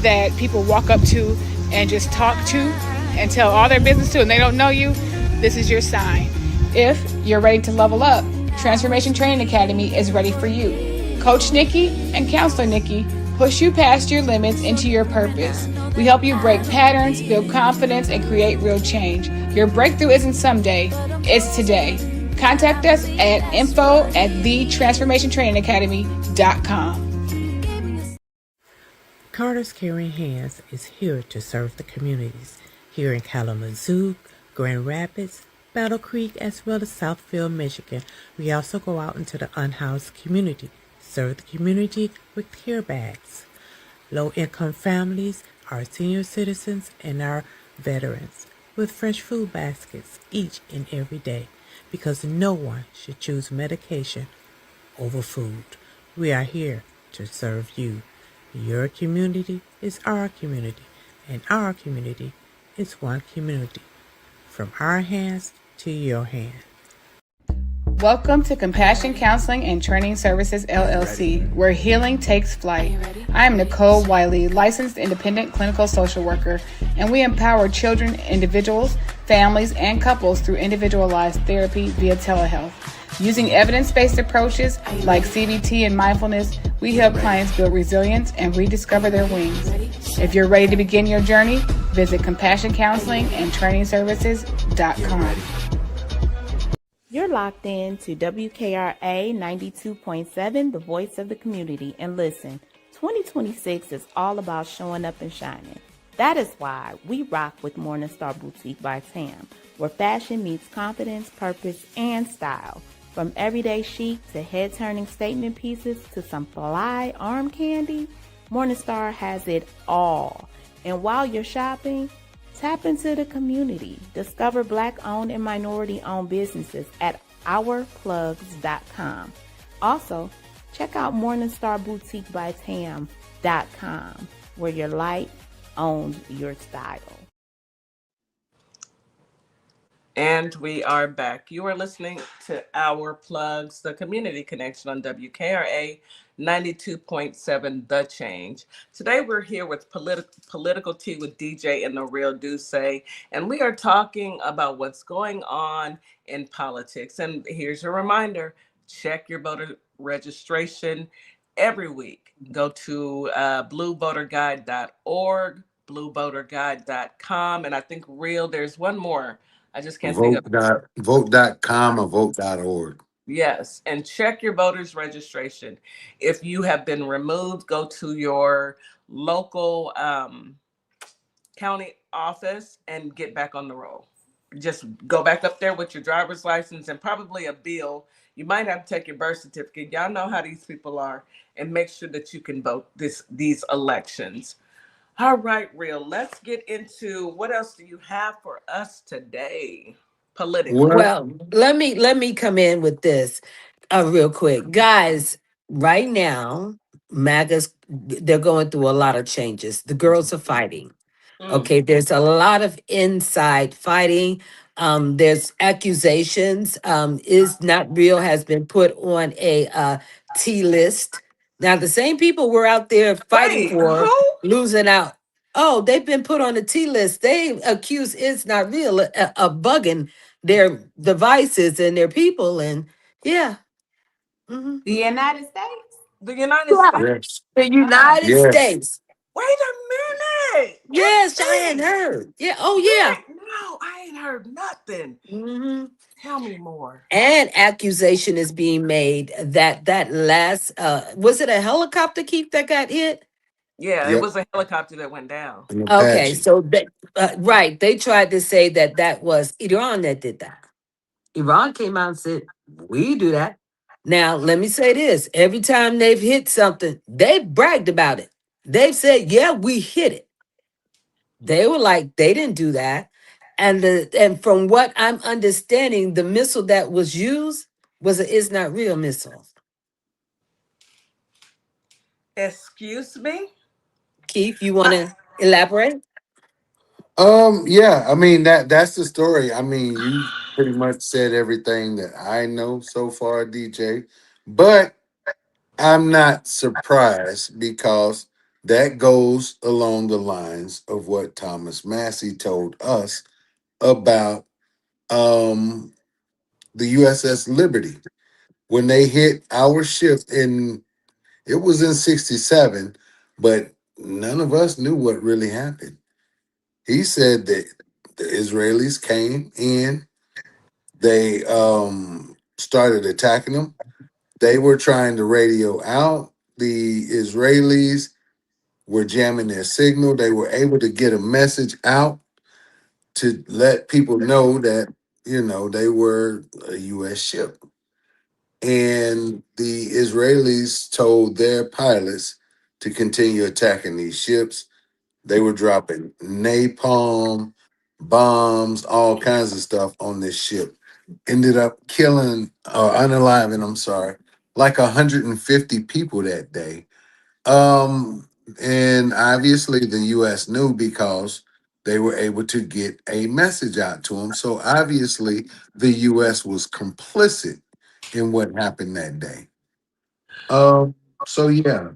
H: that people walk up to and just talk to and tell all their business to and they don't know you, this is your sign. If you're ready to level up, Transformation Training Academy is ready for you. Coach Nikki and Counselor Nikki push you past your limits into your purpose. We help you break patterns, build confidence, and create real change. Your breakthrough isn't someday, it's today. Contact us at info@thetransformationtrainingacademy.com.
L: Carter's Caring Hands is here to serve the communities here in Kalamazoo, Grand Rapids, Battle Creek, as well as Southfield, Michigan. We also go out into the unhoused community, serve the community with care bags. Low-income families, our senior citizens, and our veterans with fresh food baskets each and every day, because no one should choose medication over food. We are here to serve you. Your community is our community, and our community is one community. From our hands to your hand.
H: Welcome to Compassion Counseling and Training Services, LLC, where healing takes flight. I am Nicole Wiley, licensed independent clinical social worker, and we empower children, individuals, families, and couples through individualized therapy via telehealth. Using evidence-based approaches like CBT and mindfulness, we help clients build resilience and rediscover their wings. If you're ready to begin your journey, visit CompassionCounselingandTrainingServices.com.
M: You're locked in to WKRA 92.7, the voice of the community. And listen, 2026 is all about showing up and shining. That is why we rock with Morningstar Boutique by Tam, where fashion meets confidence, purpose, and style. From everyday chic to head-turning statement pieces to some fly arm candy, Morningstar has it all. And while you're shopping, tap into the community. Discover Black-owned and minority-owned businesses at ourplugs.com. Also, check out MorningstarBoutiqueByTam.com, where your light owns your style.
A: And we are back. You are listening to Our Plugs, the community connection on WKRA 92.7 The Change. Today we're here with Political Tea with DeeJay and The Real Duce, and we are talking about what's going on in politics. And here's your reminder, check your voter registration every week. Go to bluevoterguide.org, bluevoterguide.com, and I think there's one more. I just can't think of it.
D: Vote.com or vote.org.
A: Yes, and check your voters registration. If you have been removed, go to your local county office and get back on the roll. Just go back up there with your driver's license and probably a bill. You might have to take your birth certificate. Y'all know how these people are, and make sure that you can vote these elections. All right, Real. Let's get into what else do you have for us today, politically.
D: Well,
C: Well, let me come in with this real quick. Guys, right now, MAGA's they're going through a lot of changes. The girls are fighting.
A: Mm.
C: Okay, there's a lot of inside fighting. There's accusations. Is not real has been put on a T list. Now, the same people we're out there fighting
A: Wait,
C: for
A: who?
C: losing out. Oh, they've been put on the T list. They accuse Is Not Real of bugging their devices and their people. And yeah. Mhm.
B: The United States.
A: The United
C: Yeah.
A: States?
D: yes.
C: The United
D: Yes.
C: States.
A: Wait a minute.
C: Yes, I had
A: Wait.
C: heard. Yeah. Oh, yeah.
A: Wait. No, I ain't heard nothing.
C: Hmm.
A: Tell me more.
C: And accusation is being made that that last was it a helicopter keep that got hit?
A: Yeah, it
D: Yep.
A: was a helicopter that went down.
D: An
C: Okay,
D: Apache.
C: so that right, they tried to say that that was Iran that did that. Iran came out and said we do that. Now let me say this: every time they've hit something, they've bragged about it. They've said, "Yeah, we hit it." They were like, they didn't do that. And from what I'm understanding, the missile that was used was a Is Not Real missile.
A: Excuse me?
C: Keith, you want to elaborate?
D: Yeah, I mean that's the story. I mean, you pretty much said everything that I know so far, DJ. But I'm not surprised because that goes along the lines of what Thomas Massey told us about um the USS Liberty when they hit our ship in it was in 67, but none of us knew what really happened. He said that the Israelis came in, they started attacking them. They were trying to radio out. The Israelis were jamming their signal. They were able to get a message out to let people know that, they were a US ship. And the Israelis told their pilots to continue attacking these ships. They were dropping napalm, bombs, all kinds of stuff on this ship. Ended up killing, unaliving, I'm sorry, like 150 people that day. And obviously the US knew because they were able to get a message out to them. So obviously the US was complicit in what happened that day. So yeah.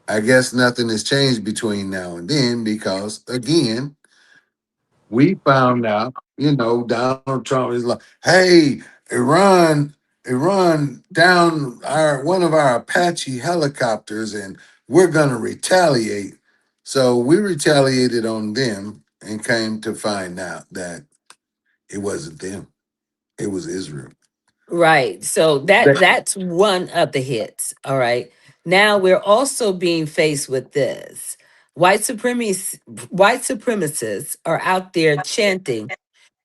D: I guess nothing has changed between now and then because again, we found out, Donald Trump is like, hey, Iran down one of our Apache helicopters and we're gonna retaliate. So we retaliated on them and came to find out that it wasn't them. It was Israel.
C: Right. So that's one of the hits. All right. Now we're also being faced with this. White supremacists are out there chanting,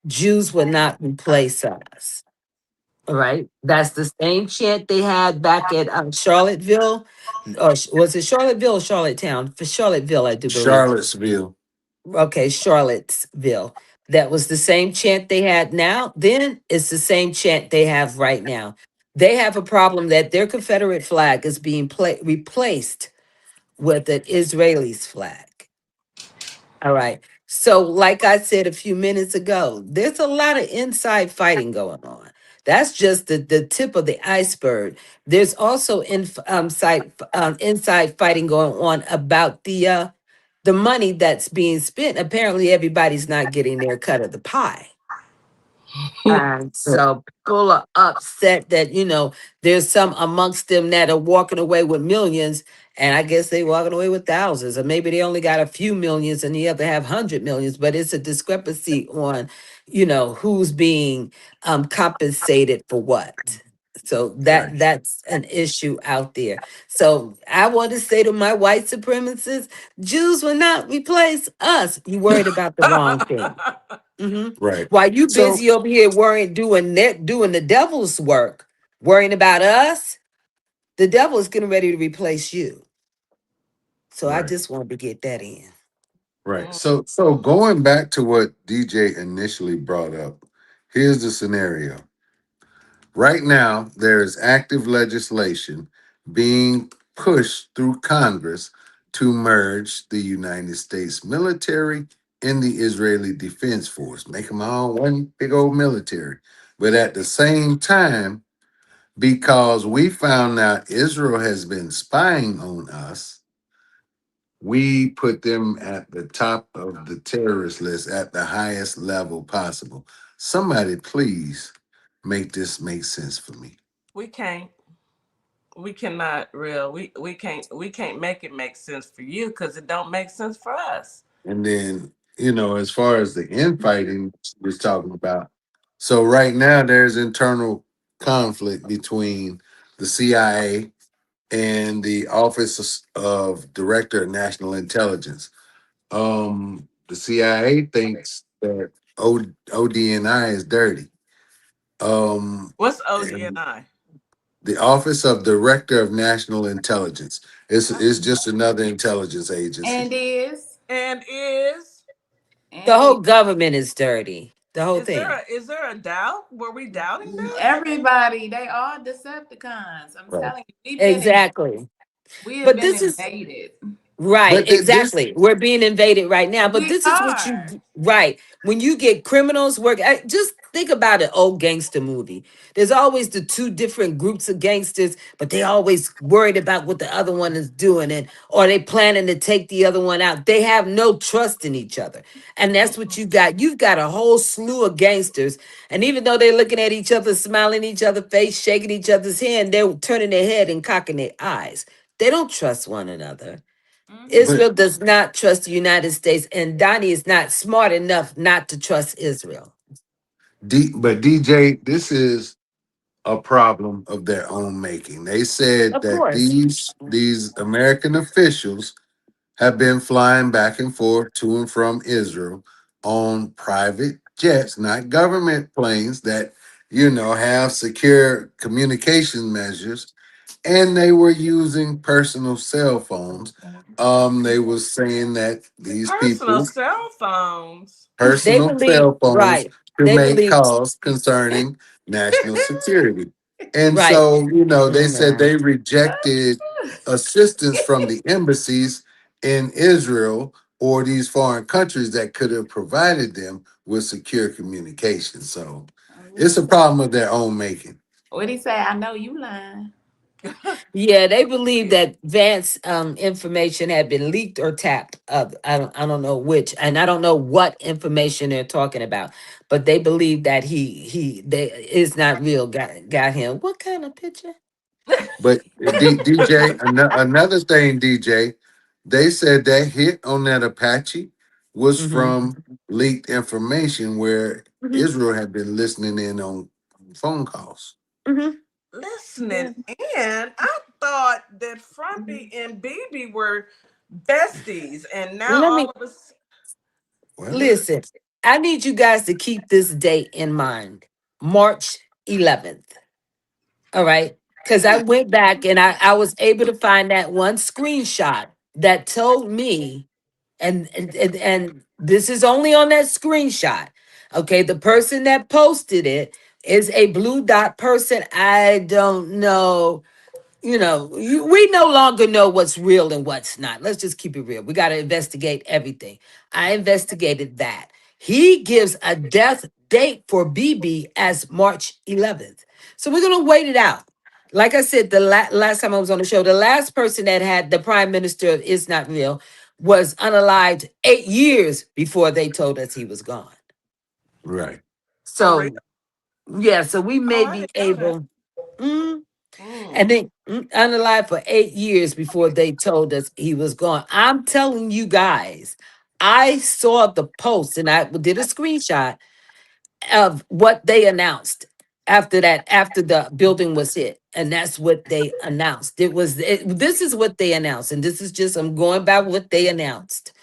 C: Jews will not replace us. All right. That's the same chant they had back at Charlottesville. Or was it Charlottesville or Charlottetown? For Charlottesville, I do believe.
D: Charlottesville.
C: Okay, Charlottesville. That was the same chant they had now. Then it's the same chant they have right now. They have a problem that their Confederate flag is being replaced with an Israeli's flag. All right. So, like I said a few minutes ago, there's a lot of inside fighting going on. That's just the tip of the iceberg. There's also inside fighting going on about the money that's being spent. Apparently, everybody's not getting their cut of the pie. And so people are upset that, there's some amongst them that are walking away with millions, and I guess they walking away with thousands, or maybe they only got a few millions and the other have 100 millions, but it's a discrepancy on, who's being compensated for what. So
D: Right.
C: that's an issue out there. So I want to say to my white supremacists, Jews will not replace us. You worried about the wrong thing. hmm
D: Right.
C: While you
D: So
C: busy over here worrying, doing the devil's work, worrying about us, the devil is getting ready to replace you. So I
D: right.
C: just wanted to get that in.
D: Right. So going back to what DJ initially brought up, here's the scenario. Right now, there is active legislation being pushed through Congress to merge the United States military and the Israeli Defense Force, make them all one big old military. But at the same time, because we found out Israel has been spying on us, we put them at the top of the terrorist list at the highest level possible. Somebody please make this make sense for me.
A: We can't. We cannot real. We can't make it make sense for you because it don't make sense for us.
D: And then, as far as the infighting we're talking about, so right now there's internal conflict between the CIA and the Office of Director of National Intelligence. The CIA thinks that ODNI is dirty.
A: What's
D: And
A: ODNI?
D: the Office of Director of National Intelligence is just another intelligence agency.
B: And is.
A: And is
C: The
B: And is.
C: whole government is dirty. The whole
A: is there
C: thing.
A: a, is there a doubt? Were we doubting this?
B: Everybody, they are Decepticons. I'm
D: Right.
B: telling you,
C: Exactly.
B: we have
C: But
B: been
C: this is
B: invaded.
C: right,
D: But this
C: exactly. We're being invaded right now. But
B: We
C: this is what
B: are.
C: you right. When you get criminals work, just think about an old gangster movie. There's always the two different groups of gangsters, but they always worried about what the other one is doing, and or they planning to take the other one out. They have no trust in each other. And that's what you got. You've got a whole slew of gangsters. And even though they're looking at each other, smiling each other's face, shaking each other's hand, they're turning their head and cocking their eyes. They don't trust one another.
B: Mm-hmm.
D: but
C: Israel does not trust the United States, and Donnie is not smart enough not to trust Israel.
D: but DJ, this is a problem of their own making. They said
C: Of
D: that
C: course.
D: these American officials have been flying back and forth to and from Israel on private jets, not government planes that have secure communication measures, and they were using personal cell phones. They was saying that these
A: Personal
D: people
A: cell phones.
C: They
D: personal
C: believe,
D: cell phones
C: right.
D: to
C: They
D: make
C: believe,
D: calls concerning national security. And
C: right.
D: so, they said
C: No.
D: they rejected assistance from the embassies in Israel or these foreign countries that could have provided them with secure communication. So it's a problem of their own making.
B: What'd he say? I know you lying.
C: Yeah, they believe that Vance information had been leaked or tapped. I don't know which, and I don't know what information they're talking about, but they believe that he they is not real. Got him. What kind of picture?
D: But DJ, another thing, DJ, they said that hit on that Apache was
C: Mm-hmm.
D: from leaked information where
C: Mm-hmm.
D: Israel had been listening in on phone calls.
C: Mm-hmm. Yeah.
A: Listening in. I thought that Frumpy and BB were besties, and now
C: Let
A: all
C: me
A: of us.
D: Well,
C: listen. I need you guys to keep this date in mind. March 11th. All right. Because I went back and I was able to find that one screenshot that told me, and this is only on that screenshot. Okay. The person that posted it is a blue dot person. I don't know we no longer know what's real and what's not. Let's just keep it real. We got to investigate everything. I investigated that. He gives a death date for BB as March 11th. So we're going to wait it out. Like I said, the last time I was on the show, the last person that had the prime minister of Is Not Real was unalived 8 years before they told us he was gone.
D: Right.
A: For real?
C: So, yeah, so we
A: Oh,
C: may
A: I
C: be
A: didn't know that.
C: able. Mm, and
A: Mm.
C: then unalive for 8 years before they told us he was gone. I'm telling you guys, I saw the post and I did a screenshot of what they announced after the building was hit. And that's what they announced. This is what they announced. And this is just, I'm going by what they announced.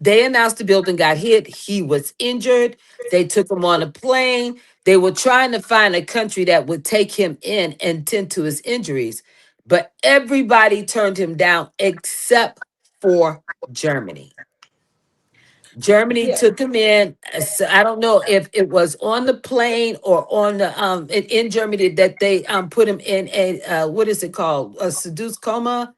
C: They announced the building got hit. He was injured. They took him on a plane. They were trying to find a country that would take him in and tend to his injuries. But everybody turned him down except for Germany. Germany
A: Yeah.
C: took him in. So I don't know if it was on the plane or on the in Germany that they put him in a what is it called? A seduced coma?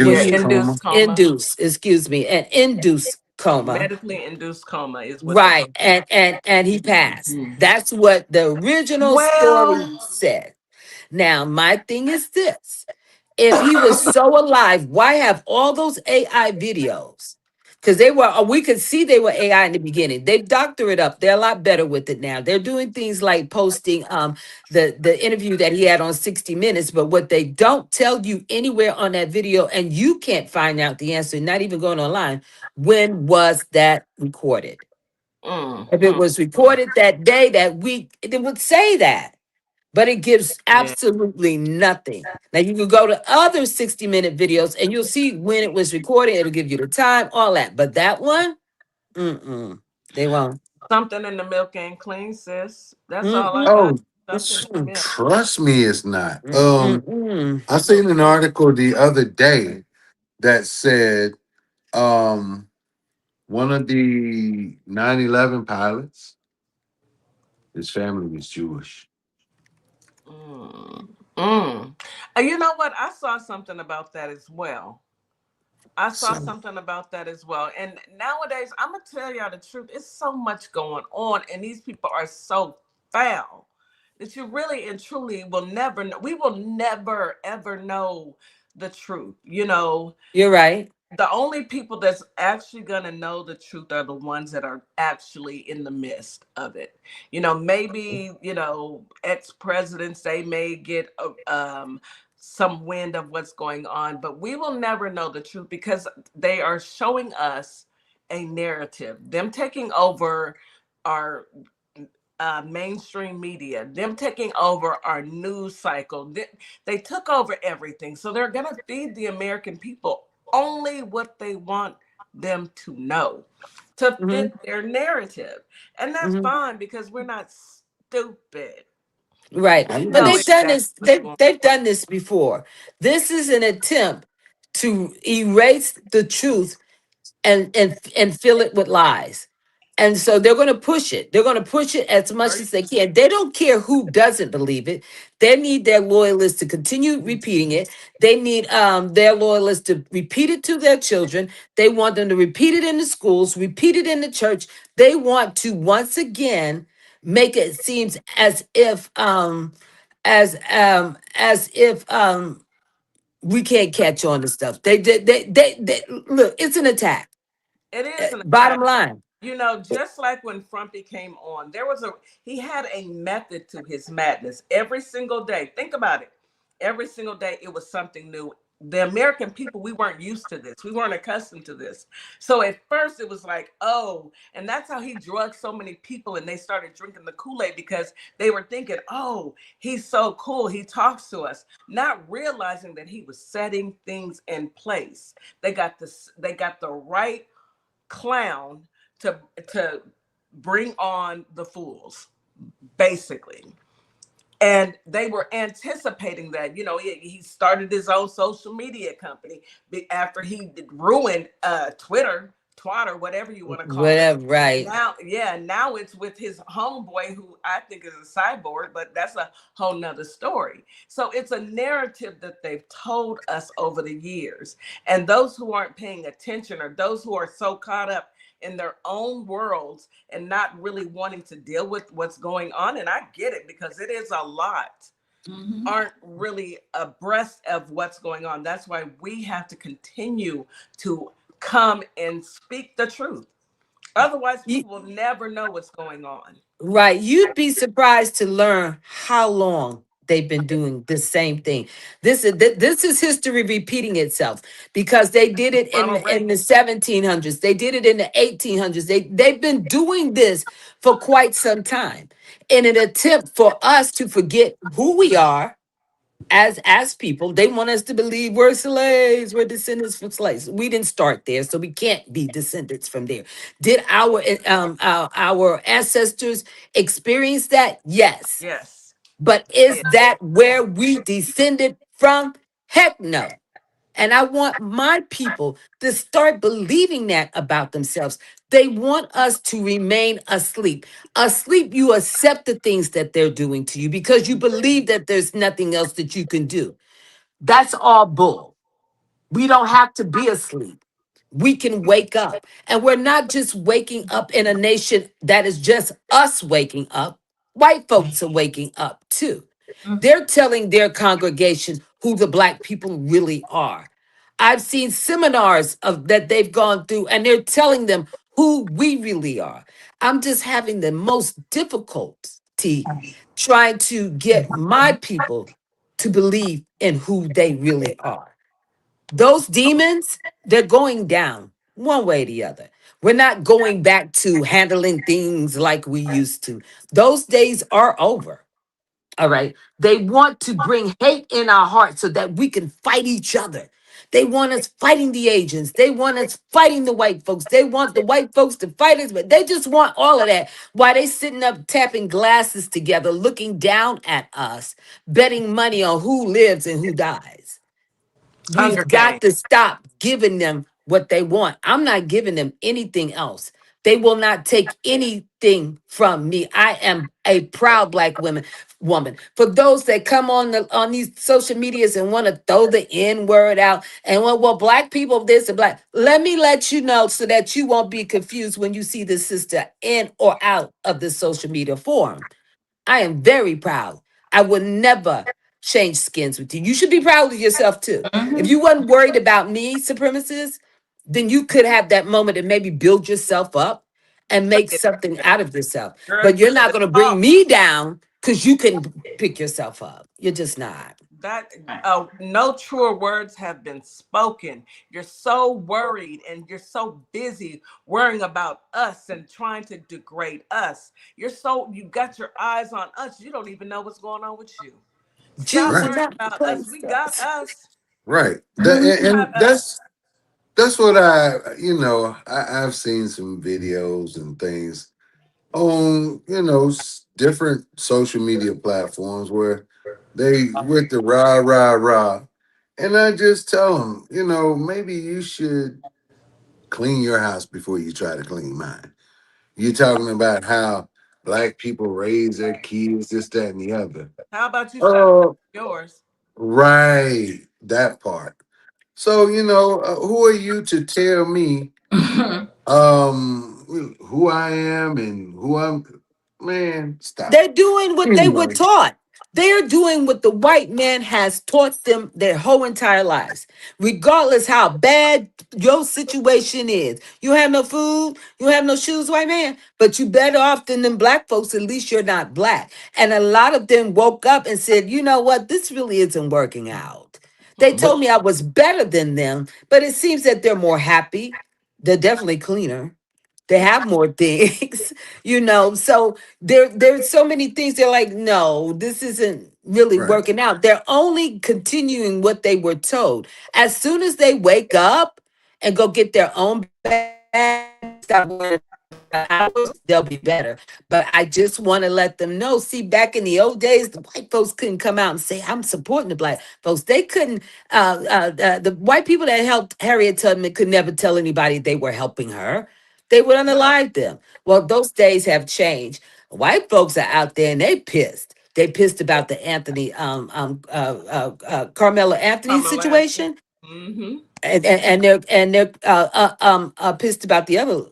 C: Where
A: Yeah,
D: Induced
C: he
D: coma.
A: induced coma.
C: induced, excuse me, an induced coma.
A: Medically induced coma is what they call
C: Right. And he passed.
A: it.
C: That's what the original story
A: Well,
C: said. Now, my thing is this. If he was so alive, why have all those AI videos? Because we could see they were AI in the beginning. They doctor it up. They're a lot better with it now. They're doing things like posting the interview that he had on 60 Minutes. But what they don't tell you anywhere on that video, and you can't find out the answer, not even going online, when was that recorded? If it
A: mm-hmm.
C: was recorded that day, that week, it would say that. But it gives
A: Yeah,
C: absolutely nothing. Now you can go to other 60-minute videos and you'll see when it was recorded. It'll give you the time, all that. But that one, they won't.
A: something in the milk ain't clean, sis. That's all I got.
C: Mm-mm,
D: Oh,
A: Something in the milk.
D: trust me, it's not.
C: mm-mm.
D: I seen an article the other day that said one of the 9/11 pilots, his family was Jewish.
A: Mm. Mm. And you know what? I saw something about that as well. I saw
D: So
A: something about that as well. And nowadays, I'm gonna tell y'all the truth. It's so much going on, and these people are so foul that you really and truly will never know. We will never ever know the truth.
C: You're right.
A: The only people that's actually going to know the truth are the ones that are actually in the midst of it. Maybe, ex-presidents, they may get some wind of what's going on, but we will never know the truth because they are showing us a narrative. Them taking over our mainstream media, them taking over our news cycle. They took over everything. So they're going to feed the American people only what they want them to know to
C: hmm
A: fit their narrative. And that's
C: hmm
A: fine because we're not stupid.
C: Right.
D: I
A: We
C: But
A: know
D: know.
C: they've done
A: exactly
C: this,
A: what's going
C: they've
A: on.
C: done this before. This is an attempt to erase the truth and fill it with lies. And so they're going to push it. They're going to push it as much
A: Are
C: as they can. They don't care who doesn't believe it. They need their loyalists to continue repeating it. They need their loyalists to repeat it to their children. They want them to repeat it in the schools, repeat it in the church. They want to once again make it seems as if we can't catch on to stuff. They look, it's an attack.
A: It is an
C: Bottom
A: attack.
C: line.
A: Just like when Frumpy came on, he had a method to his madness every single day. Think about it. Every single day it was something new. The American people, we weren't used to this. We weren't accustomed to this. So at first it was like, oh, and that's how he drugged so many people and they started drinking the Kool-Aid because they were thinking, oh, he's so cool. He talks to us, not realizing that he was setting things in place. They got the right clown to bring on the fools, basically. And they were anticipating that. He started his own social media company after he ruined Twitter. twat or whatever you want to call it.
C: Whatever, right.
A: Now, yeah, now it's with his homeboy who I think is a cyborg, but that's a whole nother story. So it's a narrative that they've told us over the years. And those who aren't paying attention, or those who are so caught up in their own worlds and not really wanting to deal with what's going on, and I get it because it is a lot, aren't really abreast of what's going on. That's why we have to continue to come and speak the truth. Otherwise, people will never know what's going on.
C: Right. You'd be surprised to learn how long they've been doing the same thing. This is history repeating itself, because they did it in the 1700s. They did it in the 1800s. They've been doing this for quite some time in an attempt for us to forget who we are as people. They want us to believe we're slaves, we're descendants from slaves. We didn't start there, so we can't be descendants from there. Did our ancestors experience that? Yes.
A: Yes.
C: But is that where we descended from? Heck no. And I want my people to start believing that about themselves. They want us to remain asleep. Asleep, you accept the things that they're doing to you because you believe that there's nothing else that you can do. That's all bull. We don't have to be asleep. We can wake up. And we're not just waking up in a nation that is just us waking up. White folks are waking up too. They're telling their congregation who the Black people really are. I've seen seminars of that they've gone through, and they're telling them who we really are. I'm just having the most difficulty trying to get my people to believe in who they really are. Those demons, they're going down one way or the other. We're not going back to handling things like we used to. Those days are over. All right. They want to bring hate in our hearts so that we can fight each other. They want us fighting the Asians. They want us fighting the white folks. They want the white folks to fight us, but they just want all of that while they sitting up tapping glasses together, looking down at us, betting money on who lives and who dies.
A: Hunger
C: We've got
A: Games.
C: to stop giving them what they want. I'm not giving them anything else. They will not take anything from me. I am a proud Black woman. For those that come on these social medias and want to throw the N word out and well, Black people this and Black, let me let you know so that you won't be confused when you see the sister in or out of the social media forum. I am very proud. I would never change skins with you. You should be proud of yourself too. If you wasn't worried about me, supremacists, then you could have that moment and maybe build yourself up and make something out of yourself.
A: Girl,
C: But
A: you
C: you're not
A: better
C: going to bring
A: talk.
C: me down because you can pick yourself up. You're just not.
A: That no truer words have been spoken. You're so worried and you're so busy worrying about us and trying to degrade us. You got your eyes on us. You don't even know what's going on with you. Stop
C: Jews
D: Right.
C: are
A: worrying
C: not
A: about us. We
C: replaced.
A: got us.
D: Right.
A: We
D: And
A: got us.
D: that's what I've seen some videos and things on, different social media platforms where they with the rah, rah, rah. And I just tell them, maybe you should clean your house before you try to clean mine. You're talking about how Black people raise their kids, this, that, and the other.
A: How about you stop
D: Oh,
A: yours?
D: right. That part. So, who are you to tell me who I am and who I'm? Man, stop.
C: They're doing what they were
D: Anyway,
C: taught. They're doing what the white man has taught them their whole entire lives. Regardless how bad your situation is. You have no food, you have no shoes, white man, but you better off than them Black folks. At least you're not Black. And a lot of them woke up and said, you know what? This really isn't working out. They
D: but
C: told me I was better than them, but it seems that they're more happy. They're definitely cleaner. They have more things, so there's so many things. They're like, no, this isn't really
D: right,
C: working out. They're only continuing what they were told. As soon as they wake up and go get their own bag, stop worrying Ours, they'll be better. But I just want to let them know. See, back in the old days, the white folks couldn't come out and say, I'm supporting the black folks. They couldn't, the white people that helped Harriet Tubman could never tell anybody they were helping her. They would unalive them. Well, those days have changed. White folks are out there and they pissed. They pissed about the Anthony, Carmelo Anthony
A: From Alaska.
C: situation,
A: Mm-hmm.
C: and they're pissed about the other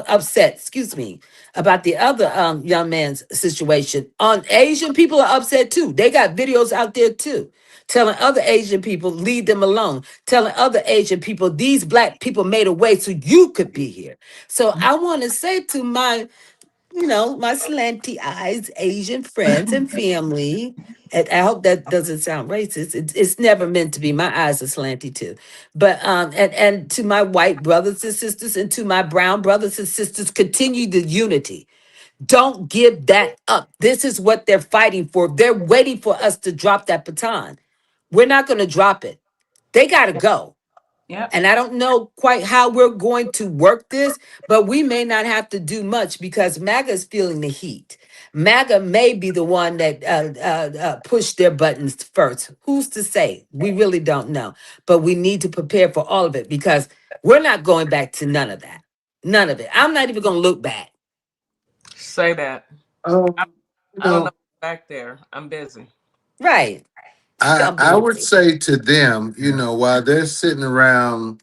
C: upset, excuse me, about the other young man's situation. On Asian people are upset too. They got videos out there too, telling other Asian people leave them alone, telling other Asian people these black people made a way so you could be here. So I want to say to my, my slanty eyes Asian friends and family. And I hope that doesn't sound racist. It's never meant to be. My eyes are slanty too. But and to my white brothers and sisters and to my brown brothers and sisters, continue the unity. Don't give that up. This is what they're fighting for. They're waiting for us to drop that baton. We're not going to drop it. They got to go.
B: Yep.
C: And I don't know quite how we're going to work this, but we may not have to do much because MAGA is feeling the heat. MAGA may be the one that pushed their buttons first. Who's to say? We really don't know. But we need to prepare for all of it because we're not going back to none of that. None of it. I'm not even going to look back.
A: Say that.
D: Um,
A: I,
D: you
A: I don't know
D: know,
A: back there. I'm busy.
C: Right.
D: I
C: I'm
D: I would
C: busy.
D: say to them, while they're sitting around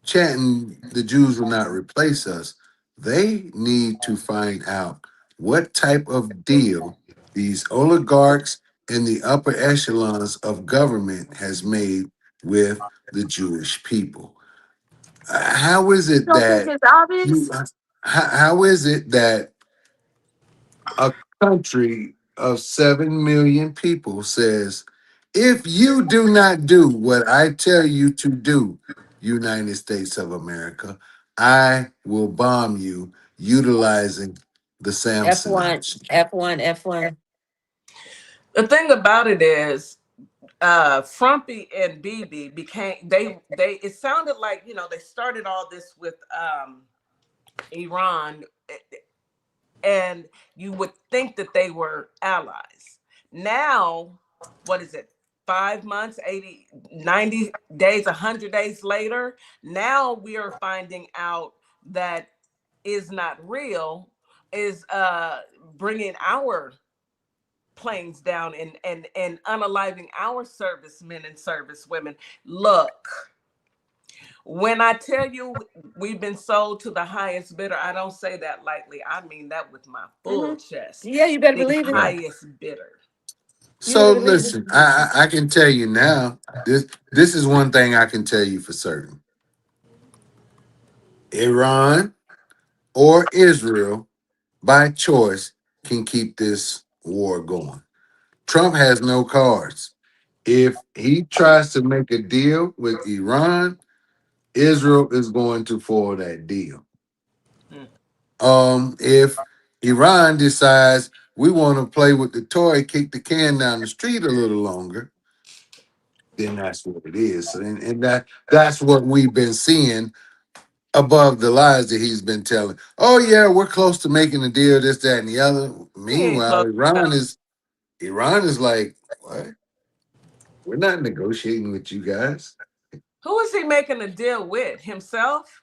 D: chanting the Jews will not replace us, they need to find out what type of deal these oligarchs and the upper echelons of government has made with the Jewish people. How is
C: You
D: it
C: don't think
D: that
C: it's obvious?
D: you how is it that a country of 7 million people says, if you do not do what I tell you to do, United States of America, I will bomb you utilizing the
C: F1,
D: Samsonite.
C: F1, F1.
A: The thing about it is, Frumpy and BB became they. It sounded like they started all this with Iran, and you would think that they were allies. Now, what is it? 5 months, 80, 90 days, 100 days later, now we are finding out that is not real, is bringing our planes down and unaliving our servicemen and servicewomen. Look, when I tell you we've been sold to the highest bidder, I don't say that lightly. I mean that with my full chest.
C: Yeah, you better
A: The
C: believe it.
D: Right.
A: highest bidder.
C: You
D: So
C: better believe it.
D: listen, I can tell you now, this is one thing I can tell you for certain. Iran or Israel by choice can keep this war going. Trump has no cards. If he tries to make a deal with Iran, Israel is going to foil that deal.
A: Hmm.
D: If Iran decides we want to play with the toy, kick the can down the street a little longer, then that's what it is. And that's what we've been seeing above the lies that he's been telling. Oh yeah, we're close to making a deal, this, that, and the other.
A: He ain't
D: Meanwhile,
A: close to
D: Iran is like, what? We're not negotiating with you guys.
A: who is he making a deal with? Himself?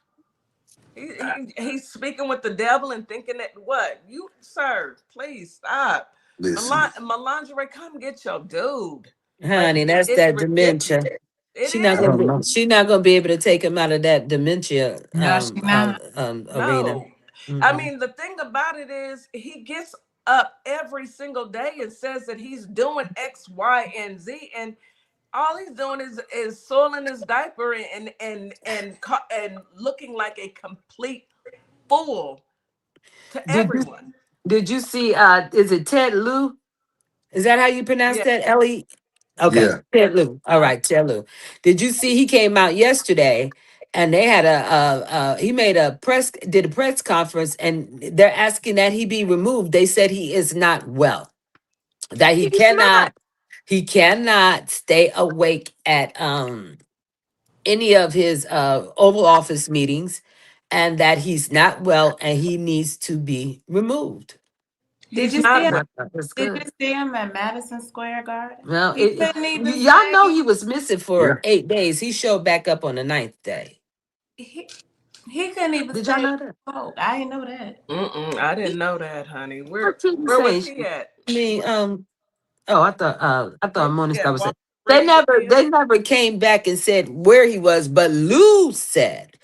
A: He's speaking with the devil and thinking that what? You, sir, please stop.
D: Listen,
A: Melangerie, come get your dude. Like
C: Honey, that's
A: it's
C: that
A: ridiculous.
C: dementia.
A: It
D: I don't
A: is.
D: know.
C: She's not gonna be able to take him out of that dementia
B: No, she not.
C: arena.
A: No. I
C: Mm-mm.
A: mean, the thing about it is he gets up every single day and says that he's doing X, Y, and Z, and all he's doing is soiling his diaper and looking like a complete fool to
C: Did you
A: everyone.
C: did you see is it Ted Lou? Is that how you pronounce
A: Yeah,
C: that? Ellie? Okay,
D: Yeah.
C: Ted Lou. All right, Ted Lou. Did you see he came out yesterday and they had he made did a press conference and they're asking that he be removed. They said he is not well. That
A: he's not.
C: he cannot stay awake at any of his Oval Office meetings. and that he's not well and he needs to be removed.
B: Did
A: He's
B: you see
A: not
B: him?
C: And
A: real.
C: I thought that's
B: Did you
C: good.
B: see him at Madison Square Garden?
C: Well,
B: He couldn't even
C: y'all know
B: say
C: he was missing
D: Yeah.
C: for 8 days. He showed back up on the ninth day.
B: he, he couldn't even
C: Did y'all
B: say
C: know that?
B: oh, I didn't know that.
A: I didn't know that, honey.
C: What
A: Where
C: you was
A: where was
C: saying?
A: he at?
C: I mean, oh, I
A: Where
C: thought
A: was he
C: Morningstar
A: at?
C: was saying
A: Walter Reed again?
C: they never came back and said where he was, but Lou said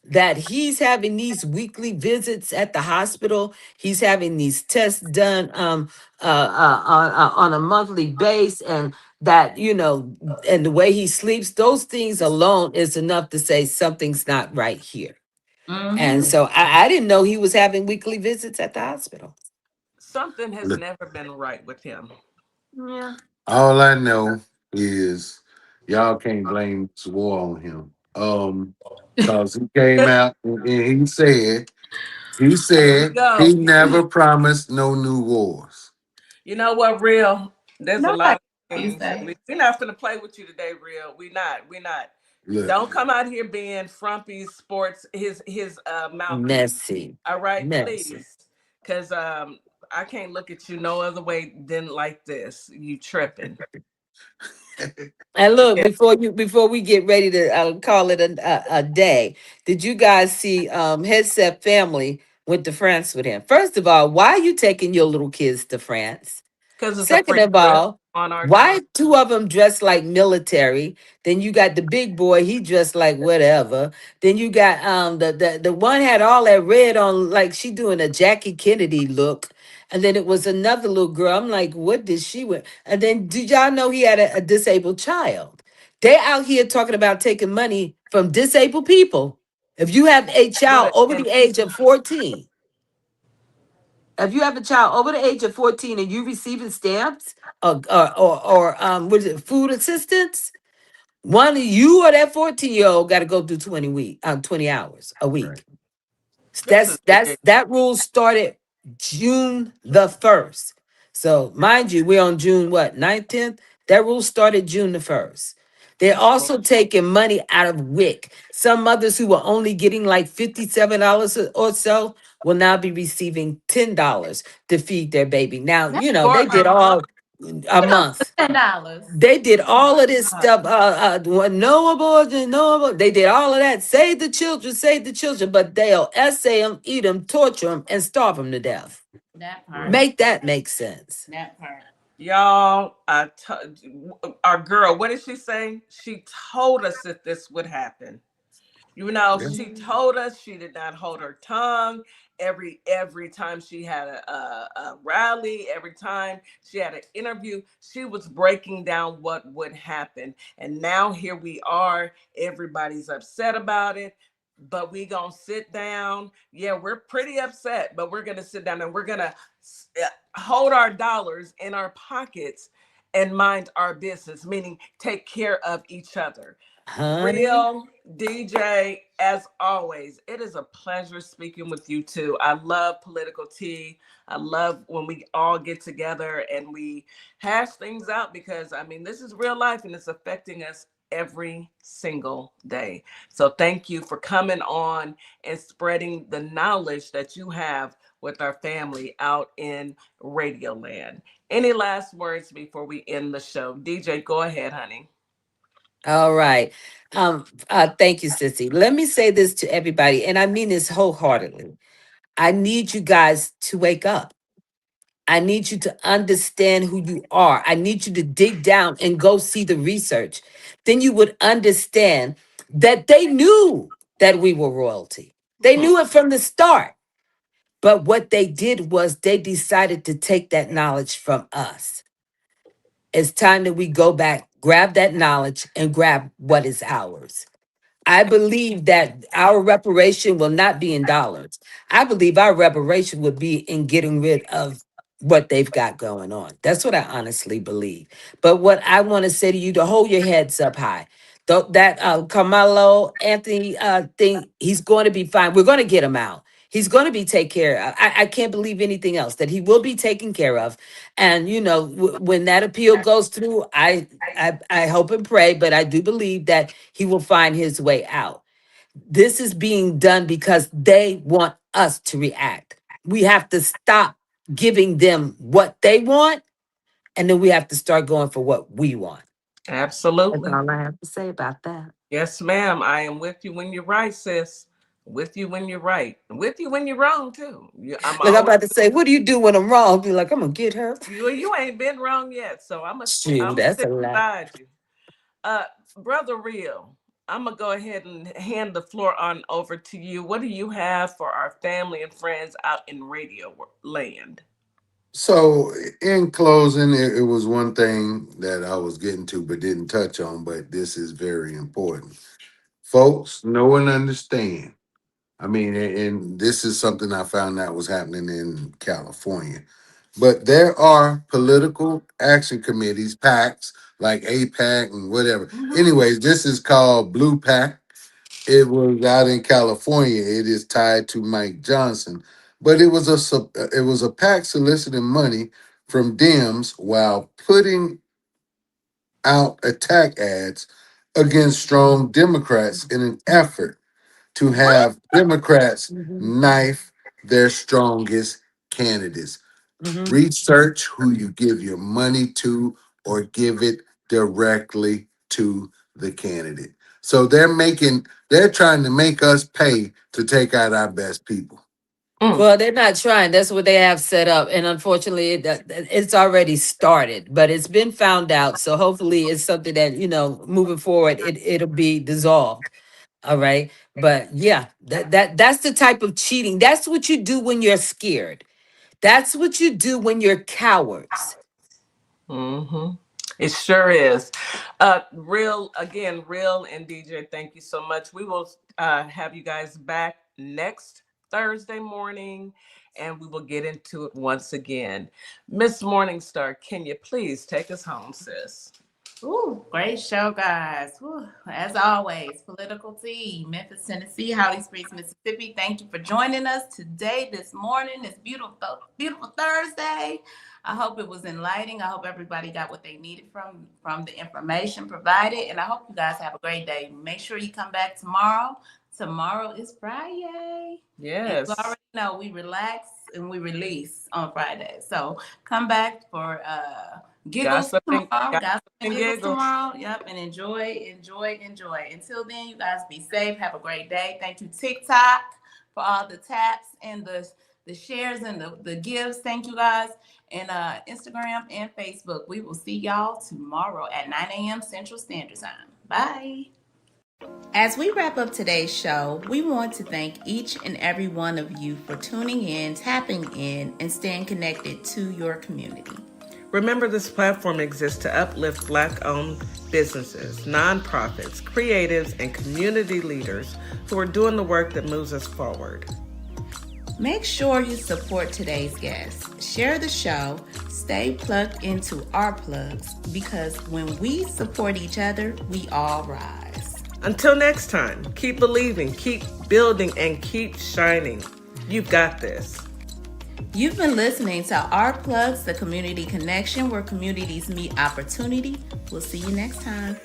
C: that he's having these weekly visits at the hospital. He's having these tests done on a monthly base, and that and the way he sleeps, those things alone is enough to say something's not right here. And
B: Mm-hmm.
C: so I didn't know he was having weekly visits at the hospital.
A: Something has
D: Look,
A: never been right with him.
C: Yeah.
D: all I know is y'all can't blame this war on him. Cause he came out and he
A: Here we
D: said he
A: go.
D: never promised no new wars.
A: You know what, Real? There's a
B: Nobody
A: lot of
B: you
A: things.
B: say.
A: We're not gonna play with you today, Real. We not. We not.
D: Look,
A: Don't come out here being Frumpy Sports his mouthpiece.
C: Messy.
A: All right,
C: Messy.
A: please. Cause I can't look at you no other way than like this. You tripping.
C: And look,
A: Yeah.
C: before we get ready to call it a day, did you guys see Headset family went to France with him? First of all, why are you taking your little kids to France?
A: Because it's a
C: Second
A: free
C: of
A: trip
C: all,
A: on our dime.
C: why two of them dressed like military? Then you got the big boy, he dressed like whatever. Then you got the one had all that red on, like she doing a Jackie Kennedy look. And then it was another little girl. I'm like, what did she wear? And then did y'all know he had a disabled child? They out here talking about taking money from disabled people. If you have a child
A: But
C: over
A: and
C: the age of 14, if you have a child over the age of 14 and you receiving stamps or what is it, food assistance, one of you or that 14-year-old got to go do 20 hours a
D: right.
C: week.
A: this is ridiculous.
C: That rule started June the 1st. So mind you, we're on June what, 9th, 10th? That rule started June the 1st. They're
A: That's
C: also taking money out of WIC. Some mothers who were only getting like $57 or so will now be receiving $10 to feed their baby. Now,
B: That's
C: they
A: for
C: did
A: a month.
C: all a month.
B: $10.
C: They did
B: Oh
C: all
B: my
C: of this
B: God.
C: stuff. No abortion, no abortion. They did all of that. Save the children, save the children. But they'll essay them, eat them, torture them, and starve them to death.
B: That part.
D: Right.
C: Make that make sense.
B: That part.
A: Y'all, our girl, what did she say? She told us that this would happen. You know,
D: Yeah.
A: she told us she did not hold her tongue. Every time she had a rally, every time she had an interview, she was breaking down what would happen. And now here we are. Everybody's upset about it. But we gonna sit down. Yeah, we're pretty upset, but we're gonna sit down and we're gonna hold our dollars in our pockets and mind our business, meaning take care of each other.
C: Honey.
A: Real DJ, as always, it is a pleasure speaking with you too. I love political tea. I love when we all get together and we hash things out because I mean, this is real life and it's affecting us every single day. So thank you for coming on and spreading the knowledge that you have with our family out in Radio Land. Any last words before we end the show? DJ, go ahead, honey.
C: All right. Thank you, Sissy. Let me say this to everybody, and I mean this wholeheartedly. I need you guys to wake up. I need you to understand who you are. I need you to dig down and go see the research. Then you would understand that they knew that we were royalty. They knew it from the start. But what they did was they decided to take that knowledge from us. It's time that we go back, grab that knowledge, and grab what is ours. I believe that our reparation will not be in dollars. I believe our reparation would be in getting rid of what they've got going on. That's what I honestly believe. But what I want to say to you to hold your heads up high. That Carmelo Anthony thing, he's going to be fine. We're going to get him out. He's going to be taken care of. I can't believe anything else that he will be taken care of. And when that appeal goes through, I hope and pray, but I do believe that he will find his way out. This is being done because they want us to react. We have to stop giving them what they want, and then we have to start going for what we want. That's
A: Absolutely.
C: all I have to say about that.
A: Yes, ma'am. I am with you when you're right, sis. With you when you're right. With you when you're wrong, too. I'm
C: Like I'm
A: always,
C: about to say, what do you do when I'm wrong? Be like, I'm gonna get her.
A: you ain't been wrong yet, so
C: Shoot,
A: I'm gonna
C: that's a
A: sit
C: lie.
A: beside you. Uh, Brother Real, I'm gonna go ahead and hand the floor on over to you. What do you have for our family and friends out in radio land?
D: So, in closing, it was one thing that I was getting to but didn't touch on, but this is very important. Folks, know and understand. I mean, and this is something I found out was happening in California. But there are political action committees, PACs, like APAC and whatever. Anyways, this is called Blue PAC. It was out in California. It is tied to Mike Johnson, but it was a PAC soliciting money from Dems while putting out attack ads against strong Democrats in an effort to have Democrats knife their strongest candidates.
C: Mm-hmm.
D: Research who you give your money to or give it directly to the candidate. So they're trying to make us pay to take out our best people.
C: Well, they're not trying. That's what they have set up, and unfortunately, it's already started. But it's been found out, so hopefully, it's something that moving forward, it'll be dissolved. All right, but yeah, that's the type of cheating. That's what you do when you're scared. That's what you do when you're cowards.
A: Mm-hmm. It sure is. Real again, Real and DeeJay, thank you so much. We will have you guys back next Thursday morning and we will get into it once again. Miss Morningstar, can you please take us home, sis?
B: Ooh, great show, guys. Ooh, as always, Political Tea, Memphis, Tennessee, Holly Springs, Mississippi. Thank you for joining us today, this morning, this beautiful, beautiful Thursday. I hope it was enlightening. I hope everybody got what they needed from the information provided. And I hope you guys have a great day. Make sure you come back tomorrow. Tomorrow is Friday.
A: Yes.
B: And you already know we relax and we release on Friday. So come back for giggles tomorrow. Gossip and giggles tomorrow. Yep. And enjoy. Until then, you guys be safe. Have a great day. Thank you, TikTok, for all the taps and the shares and the gifts. Thank you, guys. And Instagram and Facebook. We will see y'all tomorrow at 9 a.m. Central Standard Time. Bye. As we wrap up today's show, we want to thank each and every one of you for tuning in, tapping in, and staying connected to your community.
A: Remember, this platform exists to uplift Black-owned businesses, nonprofits, creatives, and community leaders who are doing the work that moves us forward.
B: Make sure you support today's guests. Share the show. Stay plugged into our plugs, because when we support each other, we all rise.
A: Until next time, keep believing, keep building, and keep shining. You've got this.
B: You've been listening to Our Plugs, the community connection where communities meet opportunity. We'll see you next time.